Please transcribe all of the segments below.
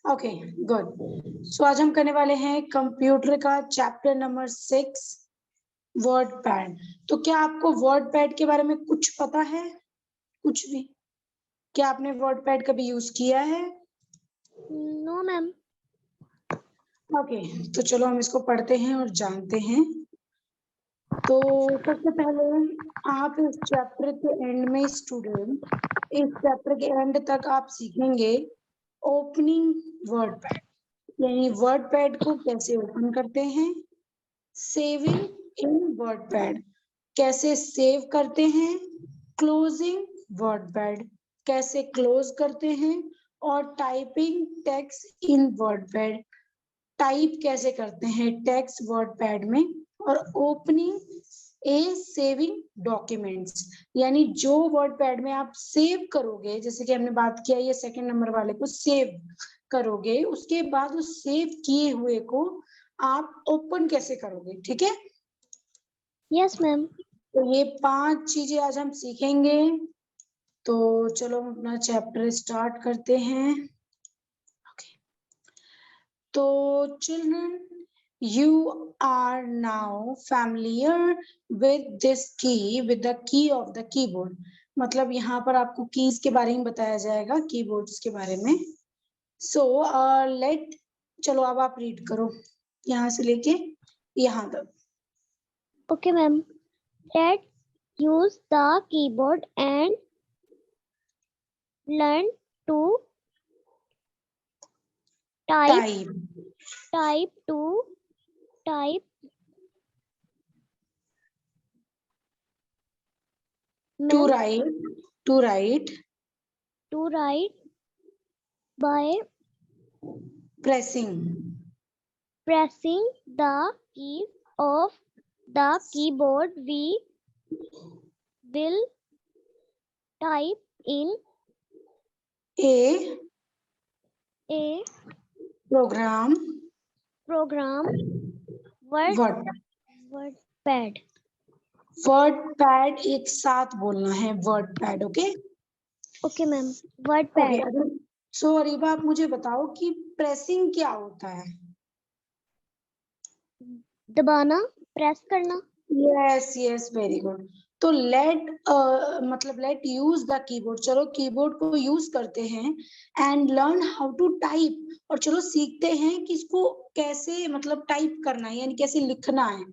Okay good. सो आज हम करने वाले हैं कंप्यूटर का चैप्टर नंबर 6 वर्ड पैड। तो क्या आपको वर्ड पैड के बारे में कुछ पता है? कुछ भी? क्या आपने वर्ड पैड कभी यूज किया है? No ma'am. ओके, तो चलो हम इसको पढ़ते हैं और जानते हैं। तो सबसे पहले आप इस चैप्टर के एंड में स्टूडेंट, इस चैप्टर के एंड तक आप सीखेंगे ओपनिंग वर्ड पैड, यानी वर्ड पैड को कैसे ओपन करते हैं, सेविंग इन वर्ड पैड कैसे सेव करते हैं, क्लोजिंग वर्ड पैड कैसे क्लोज करते हैं, और typing text in word pad type कैसे करते हैं टेक्स्ट वर्ड पैड में, और ओपनिंग ए सेविंग डॉक्यूमेंट्स, यानी जो वर्ड पैड में आप सेव करोगे, जैसे कि हमने बात किया ये सेकंड नंबर वाले को सेव करोगे, उसके बाद उस सेव किए हुए को आप ओपन कैसे करोगे। ठीक है? Yes ma'am. तो ये 5 चीजें आज हम सीखेंगे। तो चलो हम अपना चैप्टर स्टार्ट करते हैं। तो children, you are now familiar with this key, with the key of the keyboard। मतलब यहाँ पर आपको कीज के बारे में बताया जाएगा, कीबोर्ड्स के बारे में। सो लेट, चलो अब आप रीड करो यहाँ से लेके यहाँ तक। Okay ma'am. Let use the keyboard and learn to type to write by pressing the keys of the keyboard. We will type in a program WordPad। Word एक साथ बोलना है, word pad. Okay okay ma'am. WordPad। सो अरीबा, आप मुझे बताओ कि pressing क्या होता है? दबाना, प्रेस करना। Yes yes, very good. तो लेट मतलब लेट यूज द कीबोर्ड, चलो कीबोर्ड को यूज करते हैं, and learn how to type, और चलो सीखते हैं कि इसको कैसे मतलब टाइप करना है, यानी कैसे लिखना है।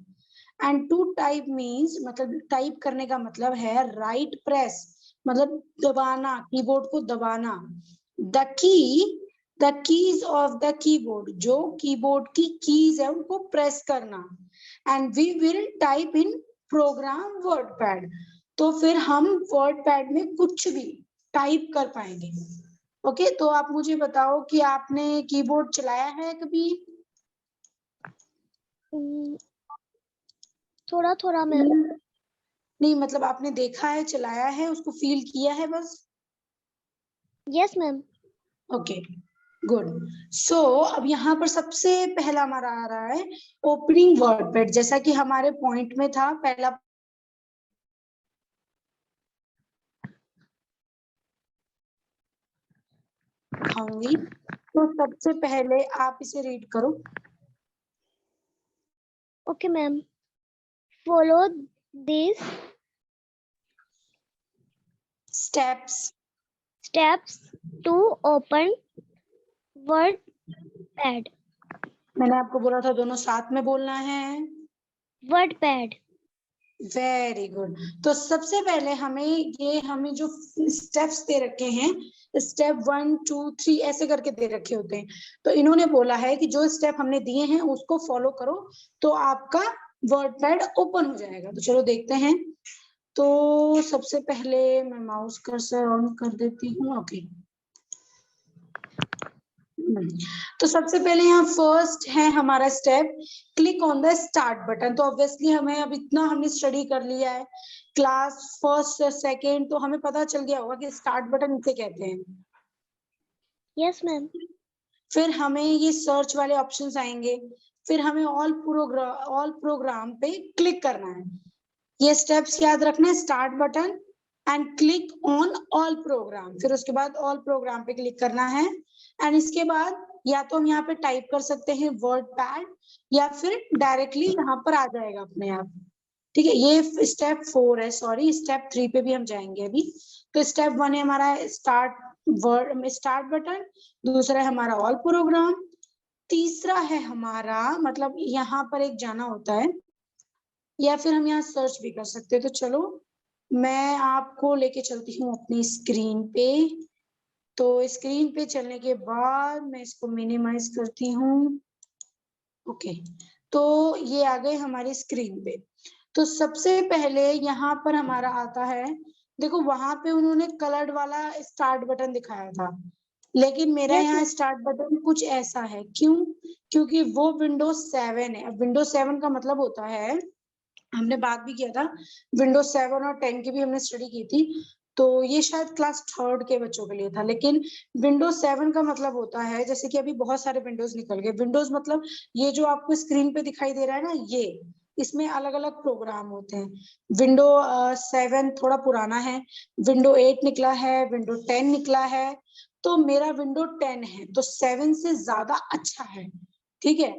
एंड टू टाइप मीन्स, मतलब टाइप करने का मतलब है राइट प्रेस, मतलब दबाना, कीबोर्ड को दबाना। The keys of the keyboard, जो कीबोर्ड की कीज है उनको प्रेस करना। And we will type in program WordPad, तो फिर हम वर्ड पैड में कुछ भी टाइप कर पाएंगे। ओके, तो आप मुझे बताओ कि आपने कीबोर्ड चलाया है कभी? थोड़ा थोड़ा मैम। नहीं, मतलब आपने देखा है, चलाया है, उसको फील किया है बस? Yes ma'am. Okay good. So अब यहाँ पर सबसे पहला हमारा आ रहा है ओपनिंग वर्ड पैड, जैसा कि हमारे पॉइंट में था पहला। तो सबसे पहले आप इसे रीड करो। Okay ma'am. Follow this steps to open WordPad। मैंने आपको बोला था दोनों साथ में बोलना है। WordPad। Very good. तो सबसे पहले हमें जो स्टेप्स दे रखे हैं, स्टेप 1 2 3 ऐसे करके दे रखे होते हैं। तो इन्होंने बोला है कि जो स्टेप हमने दिए हैं उसको फॉलो करो तो आपका वर्ड पैड ओपन हो जाएगा। तो चलो देखते हैं। तो सबसे पहले मैं माउस कर्सर ऑन कर देती हूँ। ओके, तो सबसे पहले यहाँ फर्स्ट है हमारा step, click on the start button. तो ऑब्वियसली हमें अब इतना हमने स्टडी कर लिया है क्लास फर्स्ट सेकेंड, तो हमें पता चल गया होगा कि स्टार्ट बटन इसे कहते हैं। Yes ma'am. फिर हमें ये सर्च वाले ऑप्शंस आएंगे, फिर हमें ऑल प्रोग्राम पे क्लिक करना है। ये स्टेप्स याद रखना है, start button and click on all programme, फिर उसके बाद ऑल प्रोग्राम पे क्लिक करना है। एंड इसके बाद या तो हम यहाँ पे टाइप कर सकते हैं वर्ड पैड, या फिर डायरेक्टली यहाँ पर आ जाएगा अपने आप। ठीक है, ये स्टेप 4 है, सॉरी स्टेप 3 पे भी हम जाएंगे अभी। तो स्टेप 1 है हमारा स्टार्ट वर्ड में स्टार्ट बटन, दूसरा है हमारा ऑल प्रोग्राम, तीसरा है हमारा मतलब यहाँ पर एक जाना होता है, या फिर हम यहाँ सर्च भी कर सकते हैं। तो चलो मैं आपको लेके चलती हूँ अपनी स्क्रीन पे। तो स्क्रीन पे चलने के बाद मैं इसको मिनिमाइज करती हूँ। ओके, तो ये आ गए हमारी स्क्रीन पे। तो सबसे पहले यहाँ पर हमारा आता है, देखो वहां पे उन्होंने कलर्ड वाला स्टार्ट बटन दिखाया था, लेकिन मेरा Yes, यहाँ ma'am. स्टार्ट बटन कुछ ऐसा है। क्यों? क्योंकि वो विंडोज 7 है। अब विंडोज 7 का मतलब होता है, हमने बात भी किया था, विंडोज 7 और 10 की भी हमने स्टडी की थी, तो ये शायद क्लास 3rd के बच्चों के लिए था। लेकिन विंडोज 7 का मतलब होता है, जैसे कि अभी बहुत सारे विंडोज निकल गए। विंडोज मतलब ये जो आपको स्क्रीन पे दिखाई दे रहा है ना, ये इसमें अलग अलग प्रोग्राम होते हैं। विंडो 7 थोड़ा पुराना है, विंडो 8 निकला है, विंडो 10 निकला है, तो मेरा विंडो 10 है, तो 7 से ज्यादा अच्छा है। ठीक है,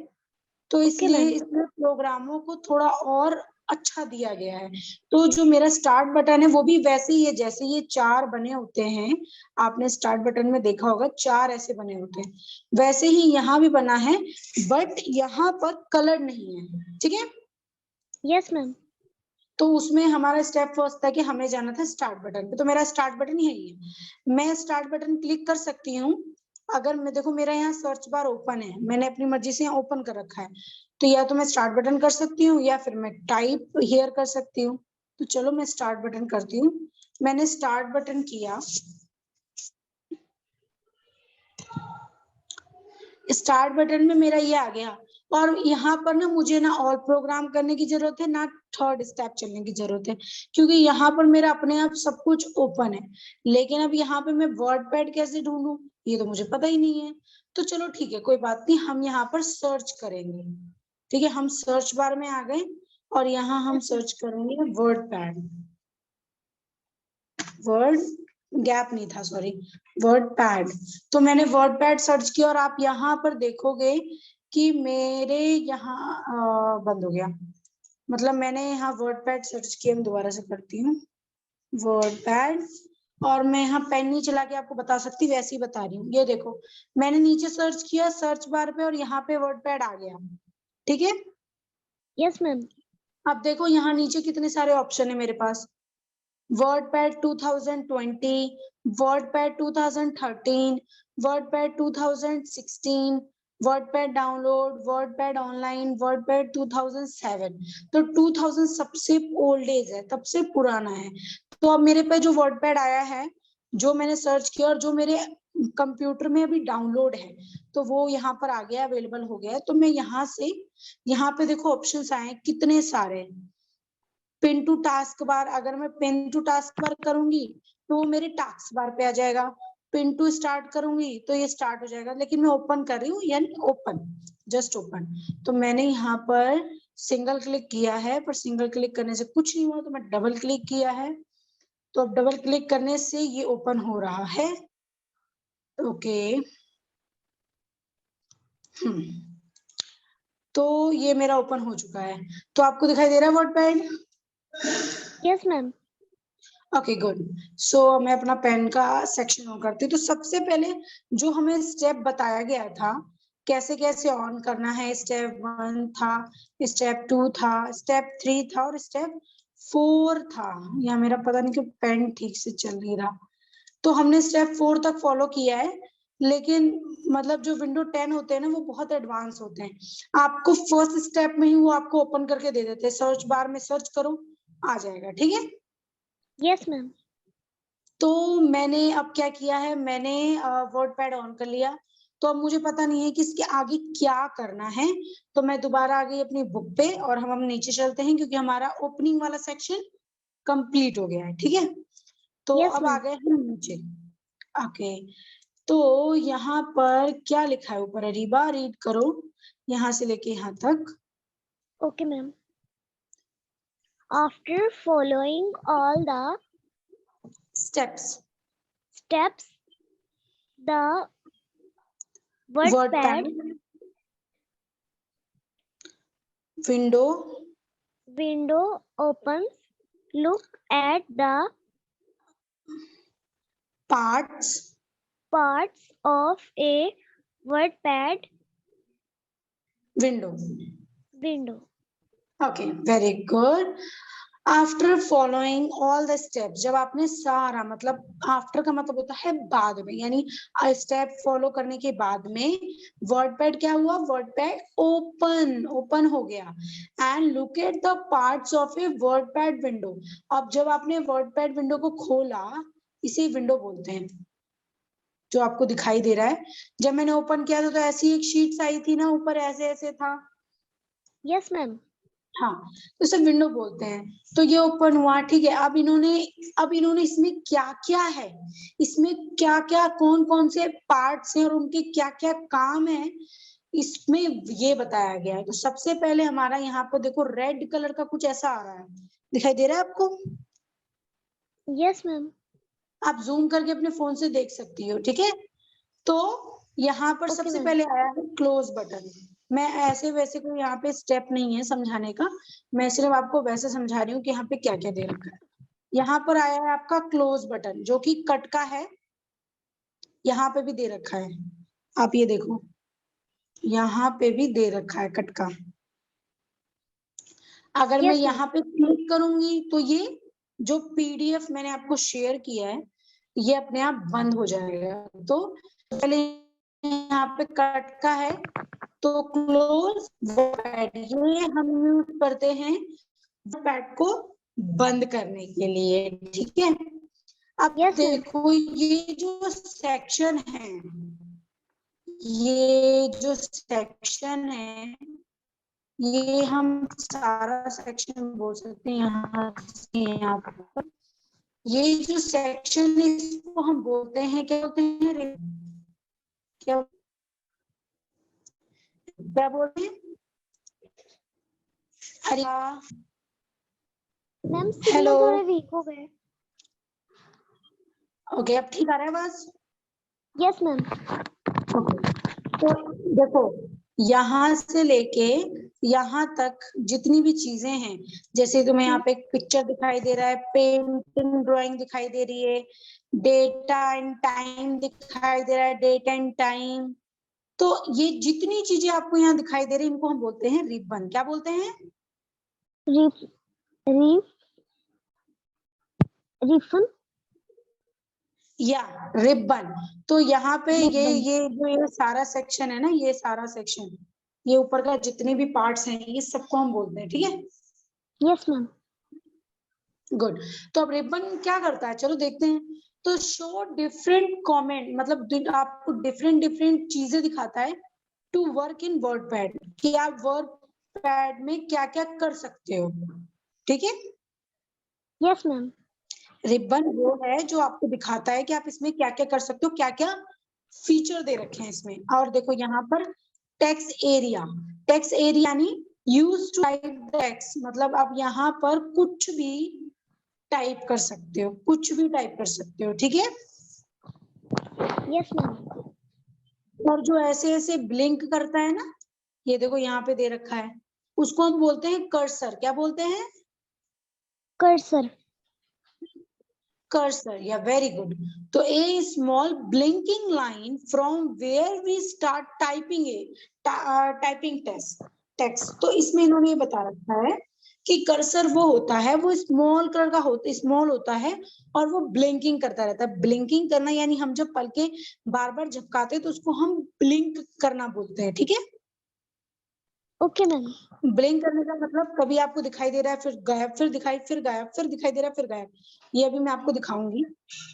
तो Okay, इसलिए ma'am. इसमें प्रोग्रामों को थोड़ा और अच्छा दिया गया है। तो जो मेरा स्टार्ट बटन है वो भी वैसे ही है, जैसे ये 4 बने होते हैं, आपने स्टार्ट बटन में देखा होगा 4 ऐसे बने होते हैं, वैसे ही यहाँ भी बना है, बट यहाँ पर कलर नहीं है। ठीक है, Yes, ma'am. तो उसमें हमारा स्टेप फर्स्ट था कि हमें जाना था स्टार्ट बटन पे, तो मेरा स्टार्ट बटन यही है। मैं स्टार्ट बटन क्लिक कर सकती हूँ। अगर मैं देखो मेरा यहाँ सर्च बार ओपन है, मैंने अपनी मर्जी से यहाँ ओपन कर रखा है, तो या तो मैं स्टार्ट बटन कर सकती हूँ या फिर मैं टाइप हियर कर सकती हूँ। तो चलो मैं स्टार्ट बटन करती हूँ। मैंने स्टार्ट बटन किया, स्टार्ट बटन में मेरा ये आ गया, और यहाँ पर ना मुझे ना ऑल प्रोग्राम करने की जरूरत है, ना 3rd स्टेप चलने की जरूरत है, क्योंकि यहाँ पर मेरा अपने आप सब कुछ ओपन है। लेकिन अब यहाँ पे मैं वर्ड पैड कैसे ढूंढूं, ये तो मुझे पता ही नहीं है। तो चलो ठीक है, कोई बात नहीं, हम यहाँ पर सर्च करेंगे। ठीक है, हम सर्च बार में आ गए और यहाँ हम Yes, ma'am. सर्च करेंगे वर्ड पैड। वर्ड गैप नहीं था, सॉरी, वर्ड पैड। तो मैंने वर्ड पैड सर्च किया और आप यहाँ पर देखोगे कि मेरे यहाँ बंद हो गया, मतलब मैंने यहाँ वर्ड पैड सर्च किया। मैं दोबारा से करती हूँ वर्ड पैड, और मैं यहाँ पेन नहीं चला के आपको बता सकती, वैसे ही बता रही हूँ। ये देखो मैंने नीचे सर्च किया सर्च बार पे और यहाँ पे वर्ड पैड आ गया। ठीक है, Yes, ma'am. अब देखो यहाँ नीचे कितने सारे ऑप्शन है मेरे पास। WordPad 2020, WordPad 2013, WordPad 2016, WordPad download, WordPad online, WordPad 2007। तो 2000 सबसे ओल्ड एज है, सबसे पुराना है। तो अब मेरे पे जो WordPad आया है, जो मैंने सर्च किया और जो मेरे कंप्यूटर में अभी डाउनलोड है, तो वो यहाँ पर आ गया, अवेलेबल हो गया है। तो मैं यहाँ से, यहाँ पे देखो ऑप्शंस आए कितने सारे। पिन टू टास्क बार, अगर मैं पिन टू टास्क बार करूंगी तो वो मेरे टास्क बार पे आ जाएगा। पिन टू स्टार्ट करूंगी तो ये स्टार्ट हो जाएगा, लेकिन मैं ओपन कर रही हूँ, यानी ओपन, जस्ट ओपन। तो मैंने यहाँ पर सिंगल क्लिक किया है, पर सिंगल क्लिक करने से कुछ नहीं हुआ, तो मैं डबल क्लिक किया है। तो अब डबल क्लिक करने से ये ओपन हो रहा है। ओके, तो ये मेरा ओपन हो चुका है। तो आपको दिखाई दे रहा है WordPad? Yes, ma'am. Okay good. So मैं अपना पेन का सेक्शन ऑन करती हूँ। तो सबसे पहले जो हमें स्टेप बताया गया था कैसे कैसे ऑन करना है, स्टेप 1 था, स्टेप 2 था, स्टेप 3 था और स्टेप 4 था। या मेरा पता नहीं क्यों पेन ठीक से चल नहीं रहा। तो हमने स्टेप 4 तक फॉलो किया है, लेकिन मतलब जो विंडो 10 होते हैं ना वो बहुत एडवांस होते हैं। आपको फर्स्ट स्टेप में ही वो आपको ओपन करके दे देते हैं, सर्च बार में सर्च करो आ जाएगा। ठीक है, Yes, ma'am. तो मैंने अब क्या किया है, मैंने वर्ड पैड ऑन कर लिया। तो अब मुझे पता नहीं है कि इसके आगे क्या करना है, तो मैं दोबारा आ गई अपनी बुक पे और हम नीचे चलते हैं, क्योंकि हमारा ओपनिंग वाला सेक्शन कंप्लीट हो गया है। ठीक है, तो Yes, अब आ ma'am. गए हम नीचे। ओके, तो यहाँ पर क्या लिखा है ऊपर, अरीबा रीड करो यहाँ से लेके यहाँ तक। Okay, ma'am. After following all the steps. Steps. The Word WordPad pad. Window. window opens. Look at the Parts. parts of a WordPad Window. window. Okay, very good. After following all the steps, जब आपने सारा, मतलब after का मतलब होता है बाद में, यानी स्टेप फॉलो करने के बाद में वर्डपैड क्या हुआ, वर्डपैड ओपन हो गया। And look at the parts of A WordPad window. अब जब आपने वर्डपैड विंडो को खोला, इसे विंडो बोलते हैं, जो आपको दिखाई दे रहा है। जब मैंने ओपन किया था तो ऐसी एक शीट आई थी ना, ऊपर ऐसे ऐसे था। Yes, ma'am. हाँ, तो इसे विंडो बोलते हैं। तो ये ओपन हुआ, ठीक है। अब इन्होंने इसमें क्या क्या है, इसमें क्या क्या कौन कौन से पार्ट्स हैं और उनके क्या क्या काम है, इसमें ये बताया गया है। तो सबसे पहले हमारा यहाँ पर देखो रेड कलर का कुछ ऐसा आ रहा है, दिखाई दे रहा है आपको? Yes, ma'am. आप जूम करके अपने फोन से देख सकती हो, ठीक है। तो यहाँ पर Okay, सबसे ma'am. पहले आया है क्लोज बटन। मैं ऐसे वैसे कोई यहाँ पे स्टेप नहीं है समझाने का, मैं सिर्फ आपको वैसे समझा रही हूँ कि यहाँ पे क्या क्या दे रखा है। यहाँ पर आया है आपका क्लोज बटन, जो कि कट का है, यहाँ पे भी दे रखा है। आप ये देखो, यहाँ पे भी दे रखा है कट का। अगर मैं Yes, यहाँ ma'am. पे क्लिक करूंगी तो ये जो पीडीएफ मैंने आपको शेयर किया है, ये अपने आप बंद हो जाएगा। तो पहले यहाँ पे कट का है, तो क्लोज वर्ड ये हम यूज करते हैं वर्ड को बंद करने के लिए, ठीक है। अब Yes, ma'am. देखो ये जो सेक्शन है, ये जो सेक्शन है, ये हम सारा सेक्शन बोल सकते हैं। यहाँ पर ये जो सेक्शन है, इसको हम बोलते हैं, क्या बोलते हैं, क्या क्या बोलते हैं? अरे मैम सिग्नल हेलो, थोड़े वीक हो गए। ओके, अब ठीक आ रहा है बस। Yes ma'am. तो देखो यहाँ से लेके यहाँ तक जितनी भी चीजें हैं, जैसे तुम्हें यहाँ पे एक पिक्चर दिखाई दे रहा है, पेंटिंग ड्राइंग दिखाई दे रही है, डेटा एंड टाइम दिखाई दे रहा है, डेट एंड टाइम। तो ये जितनी चीजें आपको यहाँ दिखाई दे रही है, इनको हम बोलते हैं रिबन। क्या बोलते हैं? रिबन या रिबन। तो यहाँ पे ये जो ये सारा सेक्शन है ना, ये सारा सेक्शन, ये ऊपर का जितने भी पार्ट्स हैं, ये सबको हम बोलते हैं, ठीक है। Yes ma'am. गुड। तो अब रिबन क्या करता है, चलो देखते हैं। तो शो डिफरेंट कमेंट, मतलब आपको डिफरेंट डिफरेंट चीजें दिखाता है टू वर्क इन वर्डपैड, कि आप वर्डपैड में क्या क्या कर सकते हो, ठीक है। Yes ma'am. रिबन वो है जो आपको दिखाता है कि आप इसमें क्या क्या कर सकते हो, क्या क्या फीचर दे रखे हैं इसमें। और देखो यहाँ पर टेक्स्ट एरिया, टेक्स्ट एरिया यानी यूज टू टाइप टेक्स्ट, मतलब आप यहाँ पर कुछ भी टाइप कर सकते हो, कुछ भी टाइप कर सकते हो, ठीक है। Yes ma'am. और जो ऐसे ऐसे ब्लिंक करता है ना, ये देखो यहाँ पे दे रखा है, उसको हम बोलते हैं कर्सर। क्या बोलते हैं? कर्सर। कर्सर, या वेरी गुड। तो a small blinking line from where we start typing typing text. तो इसमें इन्होंने ये बता रखा है कि कर्सर वो होता है, वो स्मॉल कलर का होता, स्मॉल होता है, और वो ब्लिंकिंग करता रहता है। ब्लिंकिंग करना यानी हम जब पलके बार बार झपकाते हैं तो उसको हम ब्लिंक करना बोलते हैं, ठीक है। Okay ma'am. ब्लिंक करने का मतलब कभी आपको दिखाई दे रहा है, फिर गायब, फिर दिखाई, फिर गायब, फिर दिखाई दे रहा है, फिर गायब। ये अभी मैं आपको दिखाऊंगी।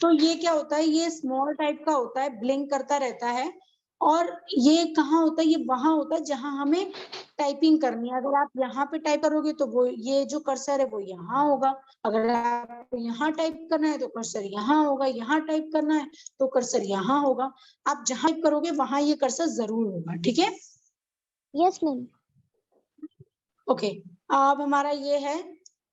तो ये क्या होता है, ये स्मॉल टाइप का होता है, ब्लिंक करता रहता है। और ये कहाँ होता है, ये वहां होता है जहां हमें टाइपिंग करनी है। अगर आप यहाँ पे टाइप करोगे तो वो ये जो कर्सर है वो यहाँ होगा। अगर आपको यहाँ टाइप करना है तो कर्सर यहाँ होगा, यहाँ टाइप करना है तो कर्सर यहाँ होगा। आप जहां टाइप करोगे वहां ये कर्सर जरूर होगा, ठीक है। Yes ma'am. ओके, अब हमारा ये है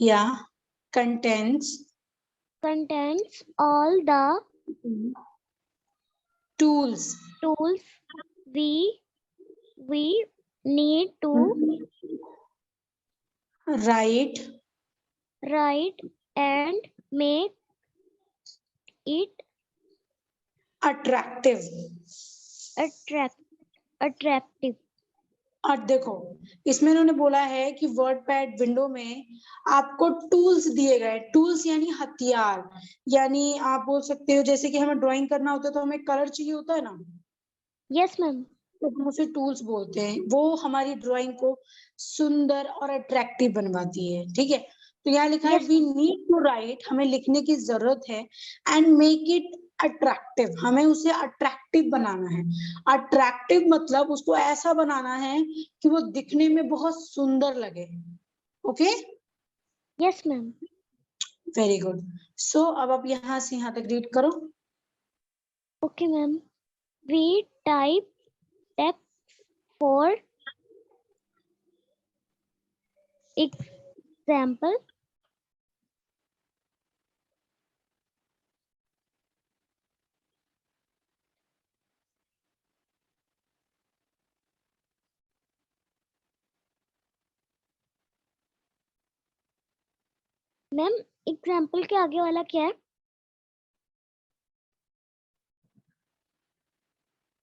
या contains all the tools we need to write and make it attractive. attractive. और देखो इसमें इन्होंने बोला है कि वर्ड पैड विंडो में आपको टूल्स दिए गए, टूल्स यानी हथियार, यानी आप बोल सकते हो जैसे कि हमें ड्राइंग करना होता है तो हमें कलर चाहिए होता है ना, यस मैम। तो हम उसे टूल्स बोलते हैं। वो हमारी ड्राइंग को सुंदर और अट्रैक्टिव बनवाती है। ठीक है, तो यहाँ लिखा है Yes, we need to write, हमें लिखने की जरूरत है, एंड मेक इट अट्रैक्टिव, हमें उसे अट्रैक्टिव बनाना है। अट्रैक्टिव मतलब उसको ऐसा बनाना है कि वो दिखने में बहुत सुंदर लगे। Okay, yes ma'am. Very good. So अब आप यहाँ से यहाँ तक रीड करो। Okay ma'am. We type text for example, ma'am example के आगे वाला क्या है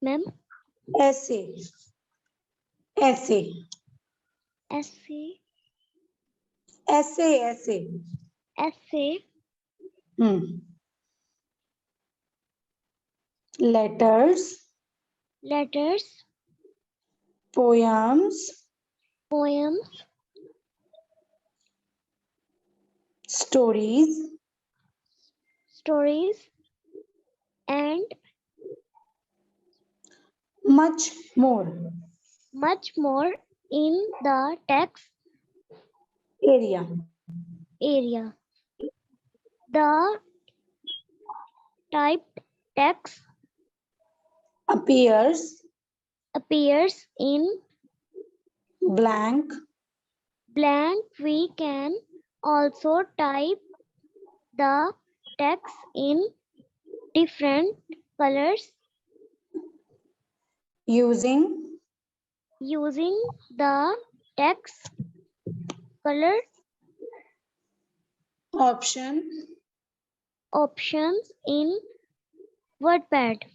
मैम? ऐसे ऐसे ऐसे ऐसे ऐसे ऐसे letters poems stories and much more in the text area. The typed text appears in blank. We can also type the text in different colors using the text color options in WordPad.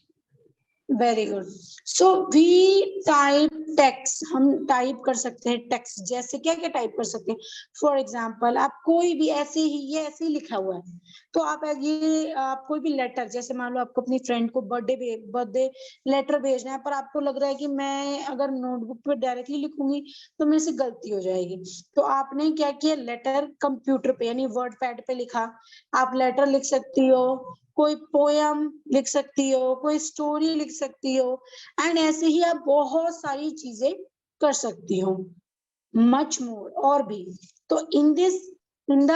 Very good. So we type text, हम type कर सकते हैं text, जैसे क्या क्या type कर सकते हैं। फॉर एग्जांपल आप कोई भी ऐसे ही, ये ऐसे ही लिखा हुआ है, तो आप कोई भी लेटर, जैसे मान लो आपको अपनी फ्रेंड को बर्थडे लेटर भेजना है, पर आपको लग रहा है कि मैं अगर नोटबुक पे डायरेक्टली लिखूंगी तो मेरे से गलती हो जाएगी, तो आपने क्या किया, लेटर कंप्यूटर पे यानी वर्ड पैड पे लिखा। आप लेटर लिख सकती हो, कोई पोयम लिख सकती हो, कोई स्टोरी लिख सकती हो, एंड ऐसे ही आप बहुत सारी चीजें कर सकती हो, मच मोर और भी। तो इन द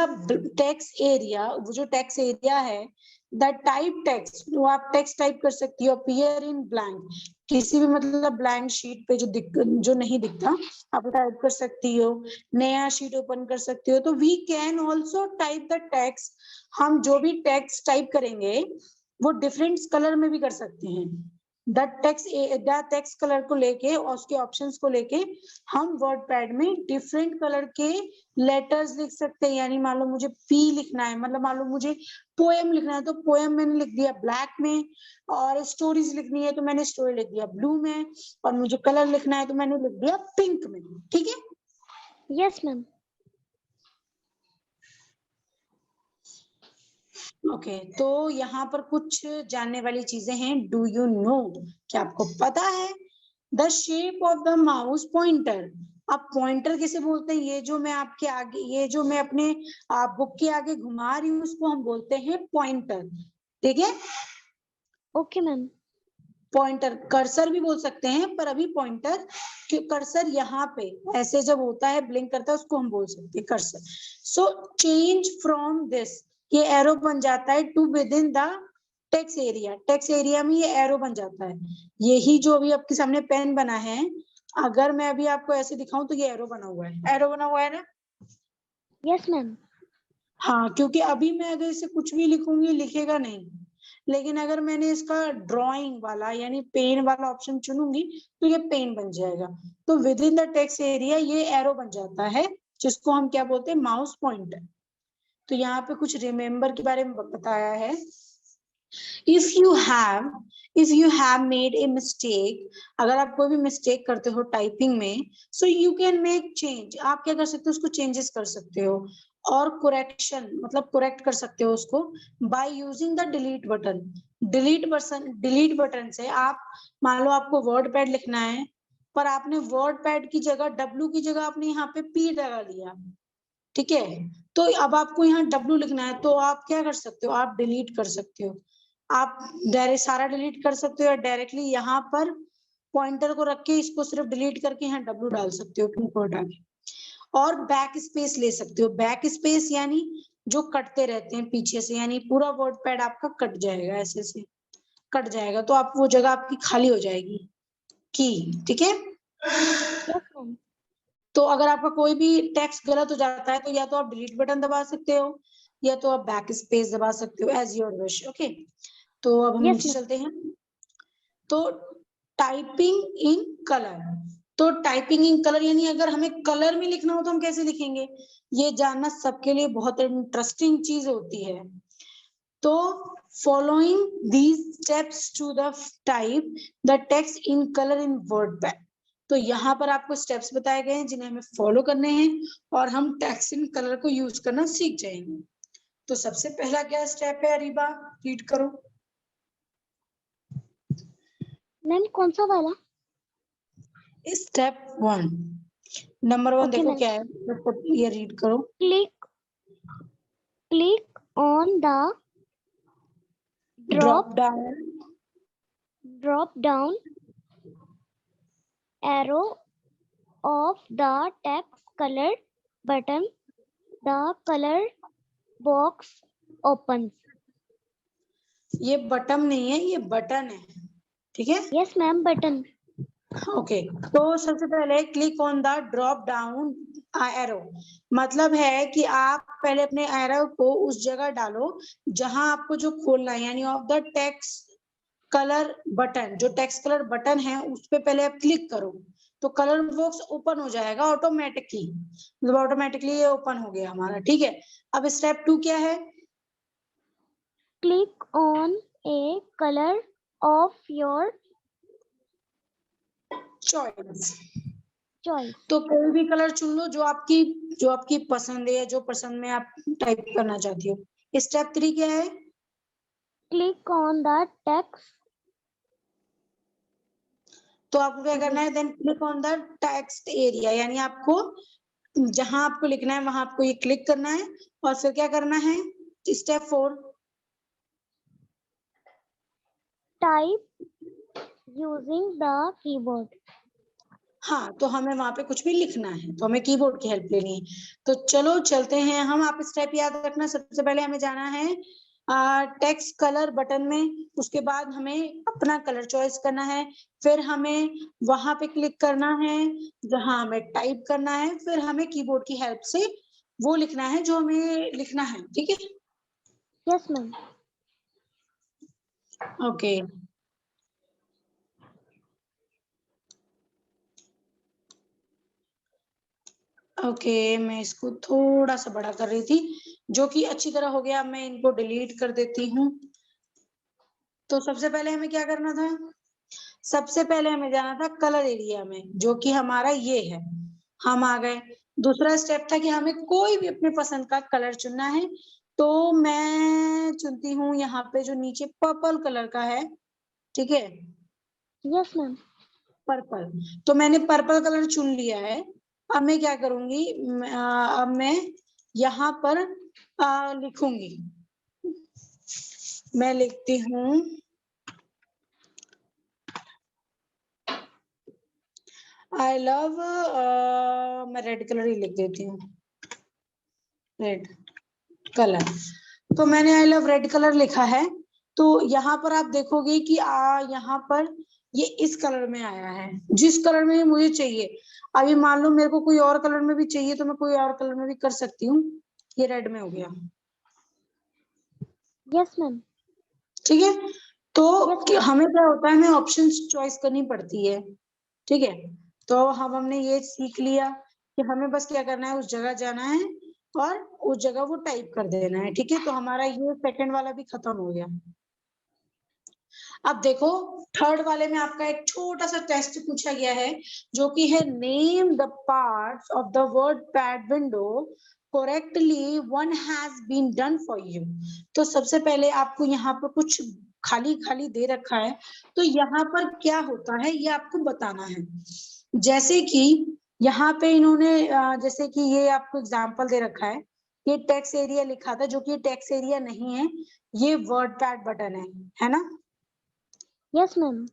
टेक्स्ट एरिया, वो जो टेक्स्ट एरिया है, द टाइप टेक्स्ट, वो आप टेक्स्ट टाइप कर सकती हो, अपीयर इन ब्लैंक, किसी भी मतलब ब्लैंक शीट पे जो नहीं दिखता, आप टाइप कर सकती हो, नया शीट ओपन कर सकती हो। तो we can also type the text, हम जो भी टेक्स्ट टाइप करेंगे वो डिफरेंट कलर में भी कर सकते हैं। द टेक्स्ट कलर को लेके और उसके ऑप्शंस को लेके हम वर्ड पैड में डिफरेंट कलर के लेटर्स लिख सकते हैं। यानी मान लो मुझे पी लिखना है, मतलब मान लो मुझे पोएम लिखना है, तो पोएम मैंने लिख दिया ब्लैक में, और स्टोरीज लिखनी है तो मैंने स्टोरी लिख दिया ब्लू में, और मुझे कलर लिखना है तो मैंने लिख दिया पिंक में। ठीक है, यस मैम। ओके, तो यहाँ पर कुछ जानने वाली चीजें हैं। डू यू नो, क्या आपको पता है the shape of the mouse pointer? अब पॉइंटर किसे बोलते हैं? ये जो मैं आपके आगे, ये जो मैं अपने बुक के आगे घुमा रही हूँ, उसको हम बोलते हैं पॉइंटर। ठीक है, ओके मैम। पॉइंटर, कर्सर भी बोल सकते हैं, पर अभी पॉइंटर, कर्सर यहाँ पे ऐसे जब होता है, ब्लिंक करता है, उसको हम बोल सकते हैं cursor. So change from this, ये एरो बन जाता है, to within the text area, text area में ये एरो बन जाता है। यही जो अभी आपके सामने पेन बना है, अगर मैं अभी आपको ऐसे दिखाऊं तो ये एरो बना हुआ है, एरो बना हुआ है ना? Yes ma'am. हाँ, क्योंकि अभी मैं अगर इसे कुछ भी लिखूंगी लिखेगा नहीं, लेकिन अगर मैंने इसका ड्राइंग वाला यानी पेन वाला ऑप्शन चुनूंगी तो ये पेन बन जाएगा। तो with in the text area ये एरो बन जाता है, जिसको हम क्या बोलते हैं, माउस पॉइंटर। तो यहाँ पे कुछ रिमेम्बर के बारे में बताया है। If you have made a mistake, अगर आप कोई भी मिस्टेक करते हो टाइपिंग में, so you can make change, आप क्या कर सकते हो, उसको चेंजेस कर सकते हो। और करेक्शन मतलब करेक्ट कर सकते हो उसको by using the delete button. Delete button से आप, मान लो आपको वर्ड पैड लिखना है, पर आपने वर्ड पैड की जगह W की जगह आपने यहाँ पे P लगा लिया, ठीक है, तो अब आपको यहाँ W लिखना है, तो आप क्या कर सकते हो, आप डिलीट कर सकते हो। आप डायरेक्ट सारा डिलीट कर सकते हो, या डायरेक्टली यहाँ पर पॉइंटर को रख के इसको सिर्फ डिलीट करके यहाँ W डाल सकते हो, पिन कोड डाल के। और बैक स्पेस ले सकते हो। बैक स्पेस यानी जो कटते रहते हैं पीछे से, यानी पूरा वर्ड पैड आपका कट जाएगा, ऐसे से कट जाएगा, तो आप वो जगह आपकी खाली हो जाएगी की, ठीक है। Yes ma'am. तो अगर आपका कोई भी टेक्स्ट गलत हो जाता है तो या तो आप डिलीट बटन दबा सकते हो, या तो आप बैक स्पेस दबा सकते हो, एज योर विश। ओके, तो अब हम यस नीचे मैम। चलते हैं। तो टाइपिंग इन कलर, तो टाइपिंग इन कलर यानी अगर हमें कलर में लिखना हो तो हम कैसे लिखेंगे, ये जानना सबके लिए बहुत इंटरेस्टिंग चीज होती है। तो following these steps to the type the text in colour in WordPad. तो यहाँ पर आपको स्टेप्स बताए गए हैं जिन्हें हमें फॉलो करने हैं, और हम टेक्स्ट इन कलर को यूज करना सीख जाएंगे। तो सबसे पहला क्या स्टेप है, अरीबा रीड करो। मैम कौन सा वाला? स्टेप 1, नंबर 1 ओके देखो मैम। क्या है, ये रीड करो। Click on the drop down arrow of the text color button. The color box opens. ये बटन नहीं है, ये बटन है, ठीक है। Yes ma'am, button. ओके, तो सबसे पहले click on the drop down arrow, मतलब है कि आप पहले अपने एरो को उस जगह डालो जहां आपको जो खोलना है, यानी of the text colour button, जो टेक्स्ट कलर बटन है उस पे पहले आप क्लिक करो, तो कलर बॉक्स ओपन हो जाएगा ऑटोमेटिकली, मतलब ऑटोमेटिकली ये ओपन हो गया हमारा, ठीक है। अब स्टेप 2 क्या है, Click on a color of your choice. choice. तो कोई भी कलर चुन लो जो आपकी पसंद है, जो पसंद में आप टाइप करना चाहती हो। स्टेप 3 क्या है, Click on the text. तो आपको क्या करना है, then click on the text area, यानी आपको जहां आपको लिखना है वहां आपको ये क्लिक करना है, और फिर क्या करना है, step 4, Type using the keyboard. हाँ, तो हमें वहां पे कुछ भी लिखना है तो हमें कीबोर्ड की हेल्प लेनी है। तो चलो चलते हैं हम, आप स्टेप याद रखना। सबसे पहले हमें जाना है टेक्स्ट कलर बटन में, उसके बाद हमें अपना कलर चॉइस करना है, फिर हमें वहां पे क्लिक करना है जहां हमें टाइप करना है, फिर हमें कीबोर्ड की हेल्प से वो लिखना है जो हमें लिखना है, ठीक है। Yes ma'am. ओके, ओके, मैं इसको थोड़ा सा बड़ा कर रही थी, जो कि अच्छी तरह हो गया। मैं इनको डिलीट कर देती हूँ। तो सबसे पहले हमें क्या करना था, सबसे पहले हमें जाना था कलर एरिया में, जो कि हमारा ये है, हम आ गए। दूसरा स्टेप था कि हमें कोई भी अपने पसंद का कलर चुनना है, तो मैं चुनती हूँ यहाँ पे जो नीचे पर्पल कलर का है, ठीक है, Yes ma'am. पर्पल। तो मैंने पर्पल कलर चुन लिया है। अब मैं क्या करूंगी, अब मैं यहाँ पर लिखूंगी, मैं लिखती हूँ आई लव, मैं रेड कलर ही लिख देती हूँ, रेड कलर। तो मैंने आई लव रेड कलर लिखा है। तो यहाँ पर आप देखोगे कि यहाँ पर ये इस कलर में आया है, जिस कलर में मुझे चाहिए। अभी मान लो मेरे को कोई और कलर में भी चाहिए तो मैं कोई और कलर में भी कर सकती हूँ, ये रेड में हो गया। Yes ma'am. ठीक है, तो Yes, हमें क्या होता है, हमें ऑप्शन चॉइस करनी पड़ती है। ठीक है, तो हमने ये सीख लिया कि हमें बस क्या करना है, उस जगह जाना है और उस जगह वो टाइप कर देना है। ठीक है, तो हमारा ये सेकंड वाला भी खत्म हो गया। अब देखो थर्ड वाले में आपका एक छोटा सा टेस्ट पूछा गया है, जो कि है name the parts of the WordPad window correctly one has been done for you. तो सबसे पहले आपको यहाँ पर कुछ खाली खाली दे रखा है, तो यहाँ पर क्या होता है ये आपको बताना है। जैसे कि यहाँ पे इन्होंने जैसे कि ये आपको एग्जाम्पल दे रखा है, ये टेक्स्ट एरिया लिखा था, जो कि टेक्स्ट एरिया नहीं है, ये वर्ड पैड बटन है ना। Yes ma'am.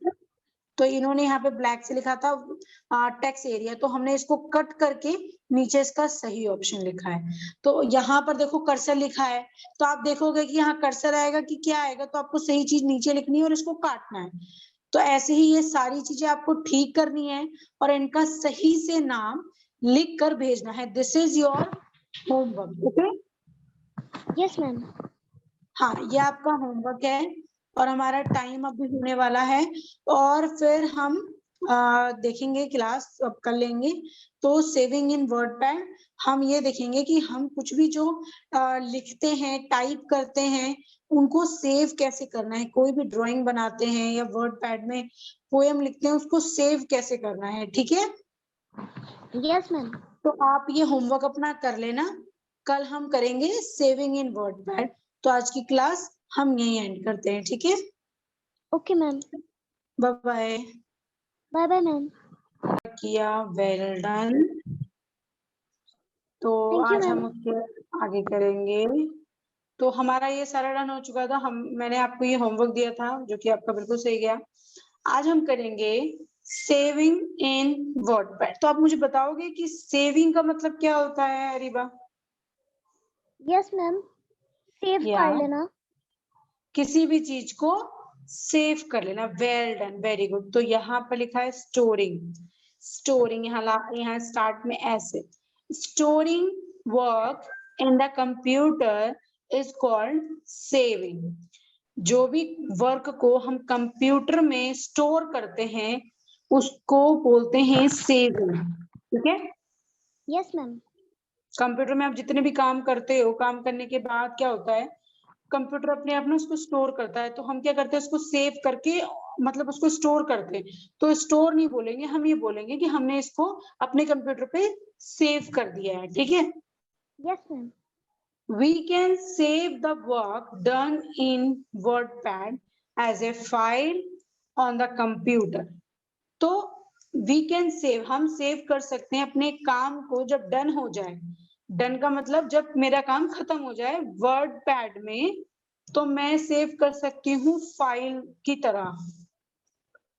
तो इन्होंने यहाँ पे ब्लैक से लिखा था टेक्स्ट एरिया, तो हमने इसको कट करके नीचे इसका सही ऑप्शन लिखा है। तो यहाँ पर देखो कर्सर लिखा है, तो आप देखोगे कि यहाँ कर्सर आएगा कि क्या आएगा, तो आपको सही चीज नीचे लिखनी है और इसको काटना है। तो ऐसे ही ये सारी चीजें आपको ठीक करनी है और इनका सही से नाम लिख कर भेजना है। This is your homework. Okay, yes ma'am. हाँ ये आपका होमवर्क है और हमारा टाइम अभी होने वाला है, और फिर हम देखेंगे क्लास अब कर लेंगे। तो सेविंग इन वर्ड पैड हम ये देखेंगे कि हम कुछ भी जो लिखते हैं, टाइप करते हैं, उनको सेव कैसे करना है। कोई भी ड्राइंग बनाते हैं या वर्ड पैड में पोएम लिखते हैं, उसको सेव कैसे करना है। ठीक है, यस मैम। तो आप ये होमवर्क अपना कर लेना, कल हम करेंगे सेविंग इन वर्ड पैड। तो आज की क्लास हम यही एंड करते हैं। ठीक है, okay ma'am. Bye bye. Bye bye ma'am. किया, वेल डन। तो थैंक यू आज हम मैम। उसके आगे करेंगे। तो हमारा ये सारा डन हो चुका था, मैंने आपको ये होमवर्क दिया था जो कि आपका बिल्कुल सही गया। आज हम करेंगे सेविंग इन वर्ड पैड। तो आप मुझे बताओगे कि सेविंग का मतलब क्या होता है अरीबा? यस मैम, सेव या कर लेना। किसी भी चीज को सेव कर लेना। Well done, very good. तो यहाँ पर लिखा है स्टोरिंग। स्टोरिंग यहाँ स्टार्ट में ऐसे, storing work in the computer is called saving. जो भी वर्क को हम कंप्यूटर में स्टोर करते हैं उसको बोलते हैं सेविंग। ठीक है, यस मैम। कंप्यूटर में आप जितने भी काम करते हो, काम करने के बाद क्या होता है, कंप्यूटर अपने आप में उसको स्टोर करता है। तो हम क्या करते हैं, उसको सेव करके मतलब उसको स्टोर करते हैं। तो स्टोर नहीं बोलेंगे, हम ये बोलेंगे कि हमने इसको अपने कंप्यूटर पे सेव कर दिया है। ठीक है, yes ma'am. we can save the work done in WordPad as a file on the computer। तो we can save, हम सेव कर सकते हैं अपने काम को जब डन हो जाए। डन का मतलब जब मेरा काम खत्म हो जाए वर्ड पैड में, तो मैं सेव कर सकती हूँ फाइल की तरह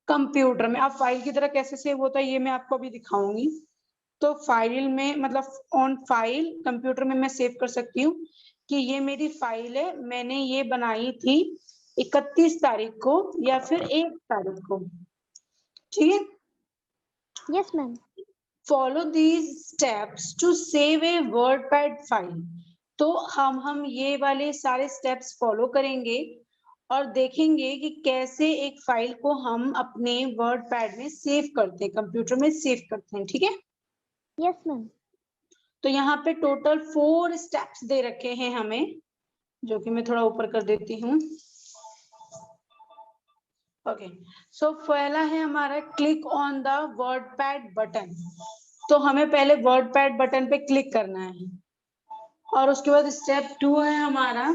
कंप्यूटर में। अब फाइल की तरह कैसे सेव होता है ये मैं आपको अभी दिखाऊंगी। तो फाइल में मतलब ऑन फाइल कंप्यूटर में मैं सेव कर सकती हूँ कि ये मेरी फाइल है, मैंने ये बनाई थी 31 तारीख को या फिर 1 तारीख को। ठीक है, yes ma'am. Follow these steps to save a WordPad file. तो हम ये वाले सारे स्टेप्स फॉलो करेंगे और देखेंगे कि कैसे एक फाइल को हम अपने वर्डपैड में सेव करते हैं, कंप्यूटर में सेव करते हैं। ठीक है, यस मैम। तो यहाँ पे टोटल 4 स्टेप्स दे रखे हैं हमें, जो कि मैं थोड़ा ऊपर कर देती हूँ। ओके, सो पहला है हमारा click on the WordPad button. तो हमें पहले वर्डपैड बटन पे क्लिक करना है और उसके बाद स्टेप 2 है हमारा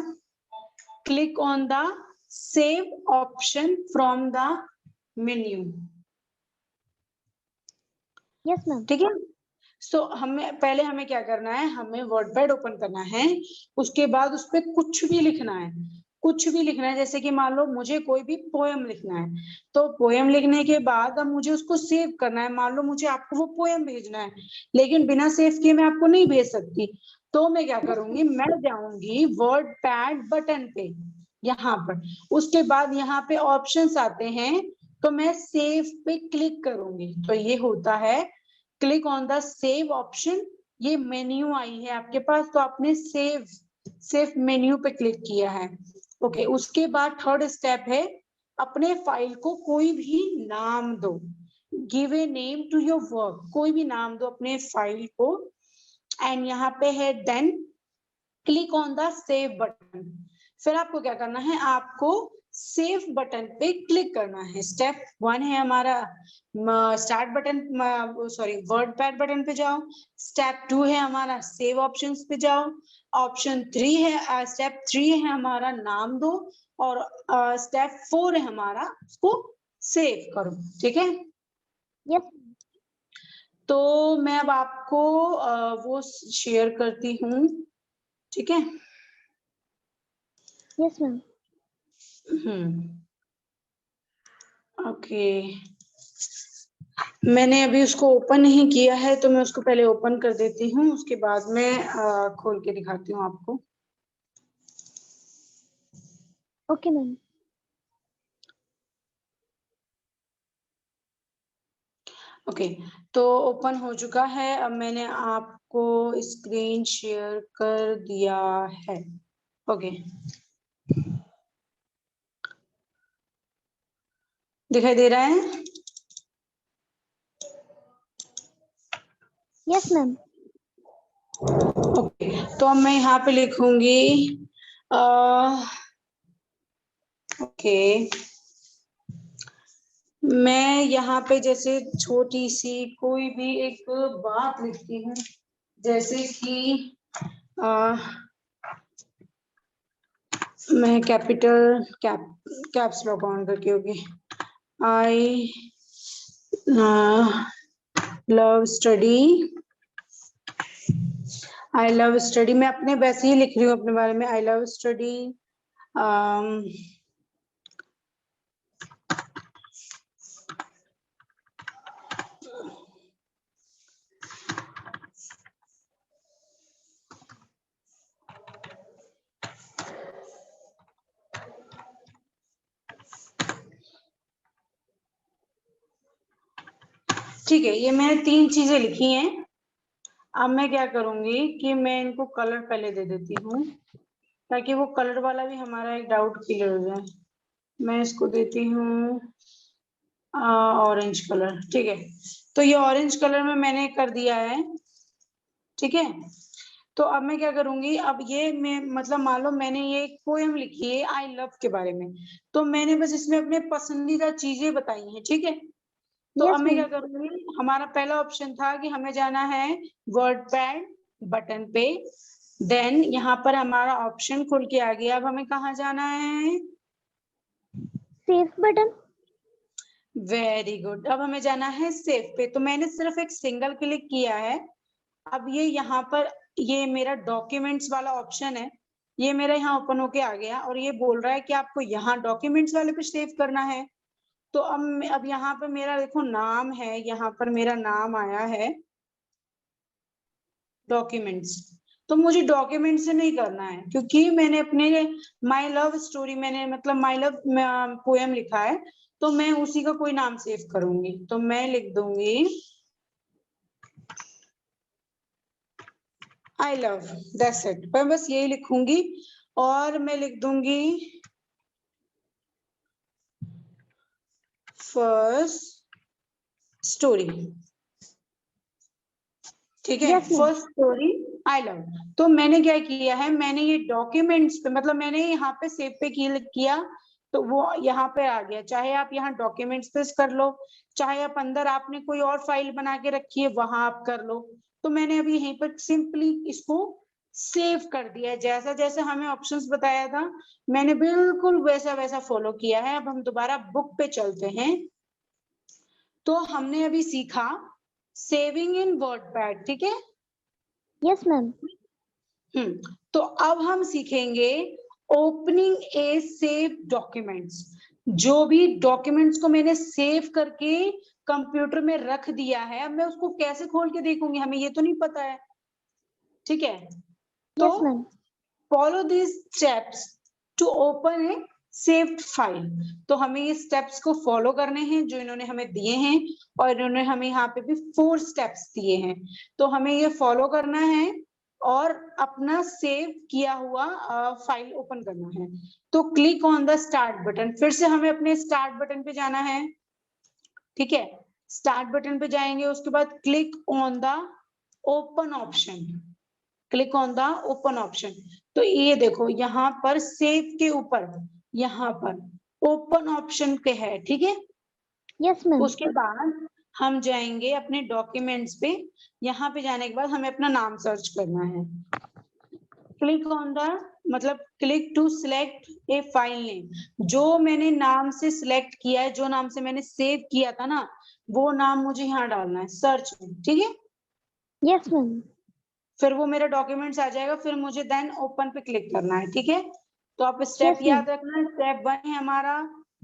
click on the save option from the menu. Yes ma'am. ठीक है, सो हमें क्या करना है, हमें वर्डपैड ओपन करना है, उसके बाद उस पर कुछ भी लिखना है, कुछ भी लिखना है। जैसे कि मान लो मुझे कोई भी पोएम लिखना है, तो पोएम लिखने के बाद अब मुझे उसको सेव करना है। मान लो मुझे आपको वो पोएम भेजना है, लेकिन बिना सेव किए मैं आपको नहीं भेज सकती। तो मैं क्या करूंगी, मैं जाऊंगी वर्डपैड बटन पे यहाँ पर, उसके बाद यहाँ पे ऑप्शंस आते हैं, तो मैं सेव पे क्लिक करूंगी। तो ये होता है click on the save option ये मेन्यू आई है आपके पास, तो आपने सेव मेन्यू पे क्लिक किया है। ओके, उसके बाद थर्ड स्टेप है अपने फाइल को कोई भी नाम दो, give a name to your work, कोई भी नाम दो अपने फाइल को। एंड यहाँ पे है then click on the save button. फिर आपको क्या करना है, आपको सेव बटन पे क्लिक करना है। स्टेप 1 है हमारा start button, sorry word pad button पे जाओ। स्टेप 2 है हमारा सेव ऑप्शंस पे जाओ। ऑप्शन 3 है, स्टेप 3 है हमारा नाम दो। और स्टेप 4 है हमारा उसको सेव करो। ठीक है, यस तो मैं अब आपको वो शेयर करती हूँ। ठीक है, यस मैम। ओके, मैंने अभी उसको ओपन नहीं किया है, तो मैं उसको पहले ओपन कर देती हूँ, उसके बाद में खोल के दिखाती हूँ आपको। Okay ma'am. ओके, तो ओपन हो चुका है। अब मैंने आपको स्क्रीन शेयर कर दिया है। ओके, दिखाई दे रहा है? Yes ma'am. ओके, तो अब मैं यहाँ पे लिखूंगी ओके, मैं यहाँ पे जैसे छोटी सी कोई भी एक बात लिखती हूँ, जैसे कि मैं कैप्स लॉक ऑन करके होगी। I love study, I love study, मैं अपने वैसे ही लिख रही हूँ अपने बारे में। आई लव स्टडी, ठीक है, ये मैंने 3 चीजें लिखी हैं। अब मैं क्या करूंगी कि मैं इनको कलर पहले दे देती हूँ, ताकि वो कलर वाला भी हमारा एक डाउट क्लियर हो जाए। मैं इसको देती हूँ ऑरेंज कलर। ठीक है, तो ये ऑरेंज कलर में मैंने कर दिया है। ठीक है, तो अब मैं क्या करूंगी, अब ये मैं मतलब मान लो मैंने ये एक पोएम लिखी है आई लव के बारे में, तो मैंने बस इसमें अपने पसंदीदा चीजें बताई हैं। ठीक है, तो अब यस मैं क्या मैम। करूंगी, हमारा पहला ऑप्शन था कि हमें जाना है वर्ड पैड बटन पे। देन यहाँ पर हमारा ऑप्शन खुल के आ गया। अब हमें कहाँ जाना है? Save button. वेरी गुड, अब हमें जाना है सेव पे। तो मैंने सिर्फ एक सिंगल क्लिक किया है। अब ये यहाँ पर ये मेरा डॉक्यूमेंट्स वाला ऑप्शन है, ये मेरा यहाँ ओपन होके आ गया और ये बोल रहा है कि आपको यहाँ डॉक्यूमेंट्स वाले पे सेव करना है। तो अब यहाँ पर मेरा देखो नाम है, यहाँ पर मेरा नाम आया है डॉक्यूमेंट्स। तो मुझे डॉक्यूमेंट से नहीं करना है, क्योंकि मैंने अपने माई लव स्टोरी, मैंने मतलब माई लव पोएम लिखा है, तो मैं उसी का कोई नाम सेव करूंगी। तो मैं लिख दूंगी आई लव, दैट्स इट। मैं बस यही लिखूंगी और मैं लिख दूंगी फर्स्ट स्टोरी। ठीक है, yes ma'am. First story I love. तो मैंने क्या किया है, मैंने ये डॉक्यूमेंट्स पे मतलब मैंने यहाँ पे सेव पे क्लिक किया, तो वो यहाँ पे आ गया। चाहे आप यहाँ डॉक्यूमेंट्स पे कर लो, चाहे आप अंदर आपने कोई और फाइल बना के रखी है वहां आप कर लो। तो मैंने अभी यहीं पर सिंपली इसको सेव कर दिया है। जैसा जैसा हमें ऑप्शंस बताया था मैंने बिल्कुल वैसा वैसा फॉलो किया है। अब हम दोबारा बुक पे चलते हैं। तो हमने अभी सीखा सेविंग इन वर्डपैड। ठीक है, यस मैम। तो अब हम सीखेंगे ओपनिंग ए सेव डॉक्यूमेंट्स। जो भी डॉक्यूमेंट्स को मैंने सेव करके कंप्यूटर में रख दिया है, अब मैं उसको कैसे खोल के देखूंगी, हमें ये तो नहीं पता है। ठीक है, तो yes ma'am. Follow this steps to open a saved file. तो हमें ये स्टेप्स को फॉलो करने हैं जो इन्होंने हमें दिए हैं, और इन्होंने हमें यहाँ पे भी 4 स्टेप्स दिए हैं, तो हमें ये फॉलो करना है और अपना सेव किया हुआ फाइल ओपन करना है। तो click on the start button, फिर से हमें अपने स्टार्ट बटन पे जाना है, ठीक है। स्टार्ट बटन पे जाएंगे, उसके बाद click on the open option, click on the open option. तो ये देखो यहाँ पर सेव के ऊपर यहाँ पर ओपन ऑप्शन पे है, ठीक है। Yes ma'am. उसके बाद हम जाएंगे अपने डॉक्यूमेंट्स पे, यहाँ पे जाने के बाद हमें अपना नाम सर्च करना है। क्लिक ऑन द मतलब click to select a file name, जो मैंने नाम से सिलेक्ट किया है, जो नाम से मैंने सेव किया था ना, वो नाम मुझे यहाँ डालना है सर्च में, ठीक है। Yes ma'am. फिर वो मेरा डॉक्यूमेंट्स आ जाएगा, फिर मुझे देन ओपन पे क्लिक करना है, ठीक है। तो आप स्टेप Yes, याद रखना, स्टेप 1 है हमारा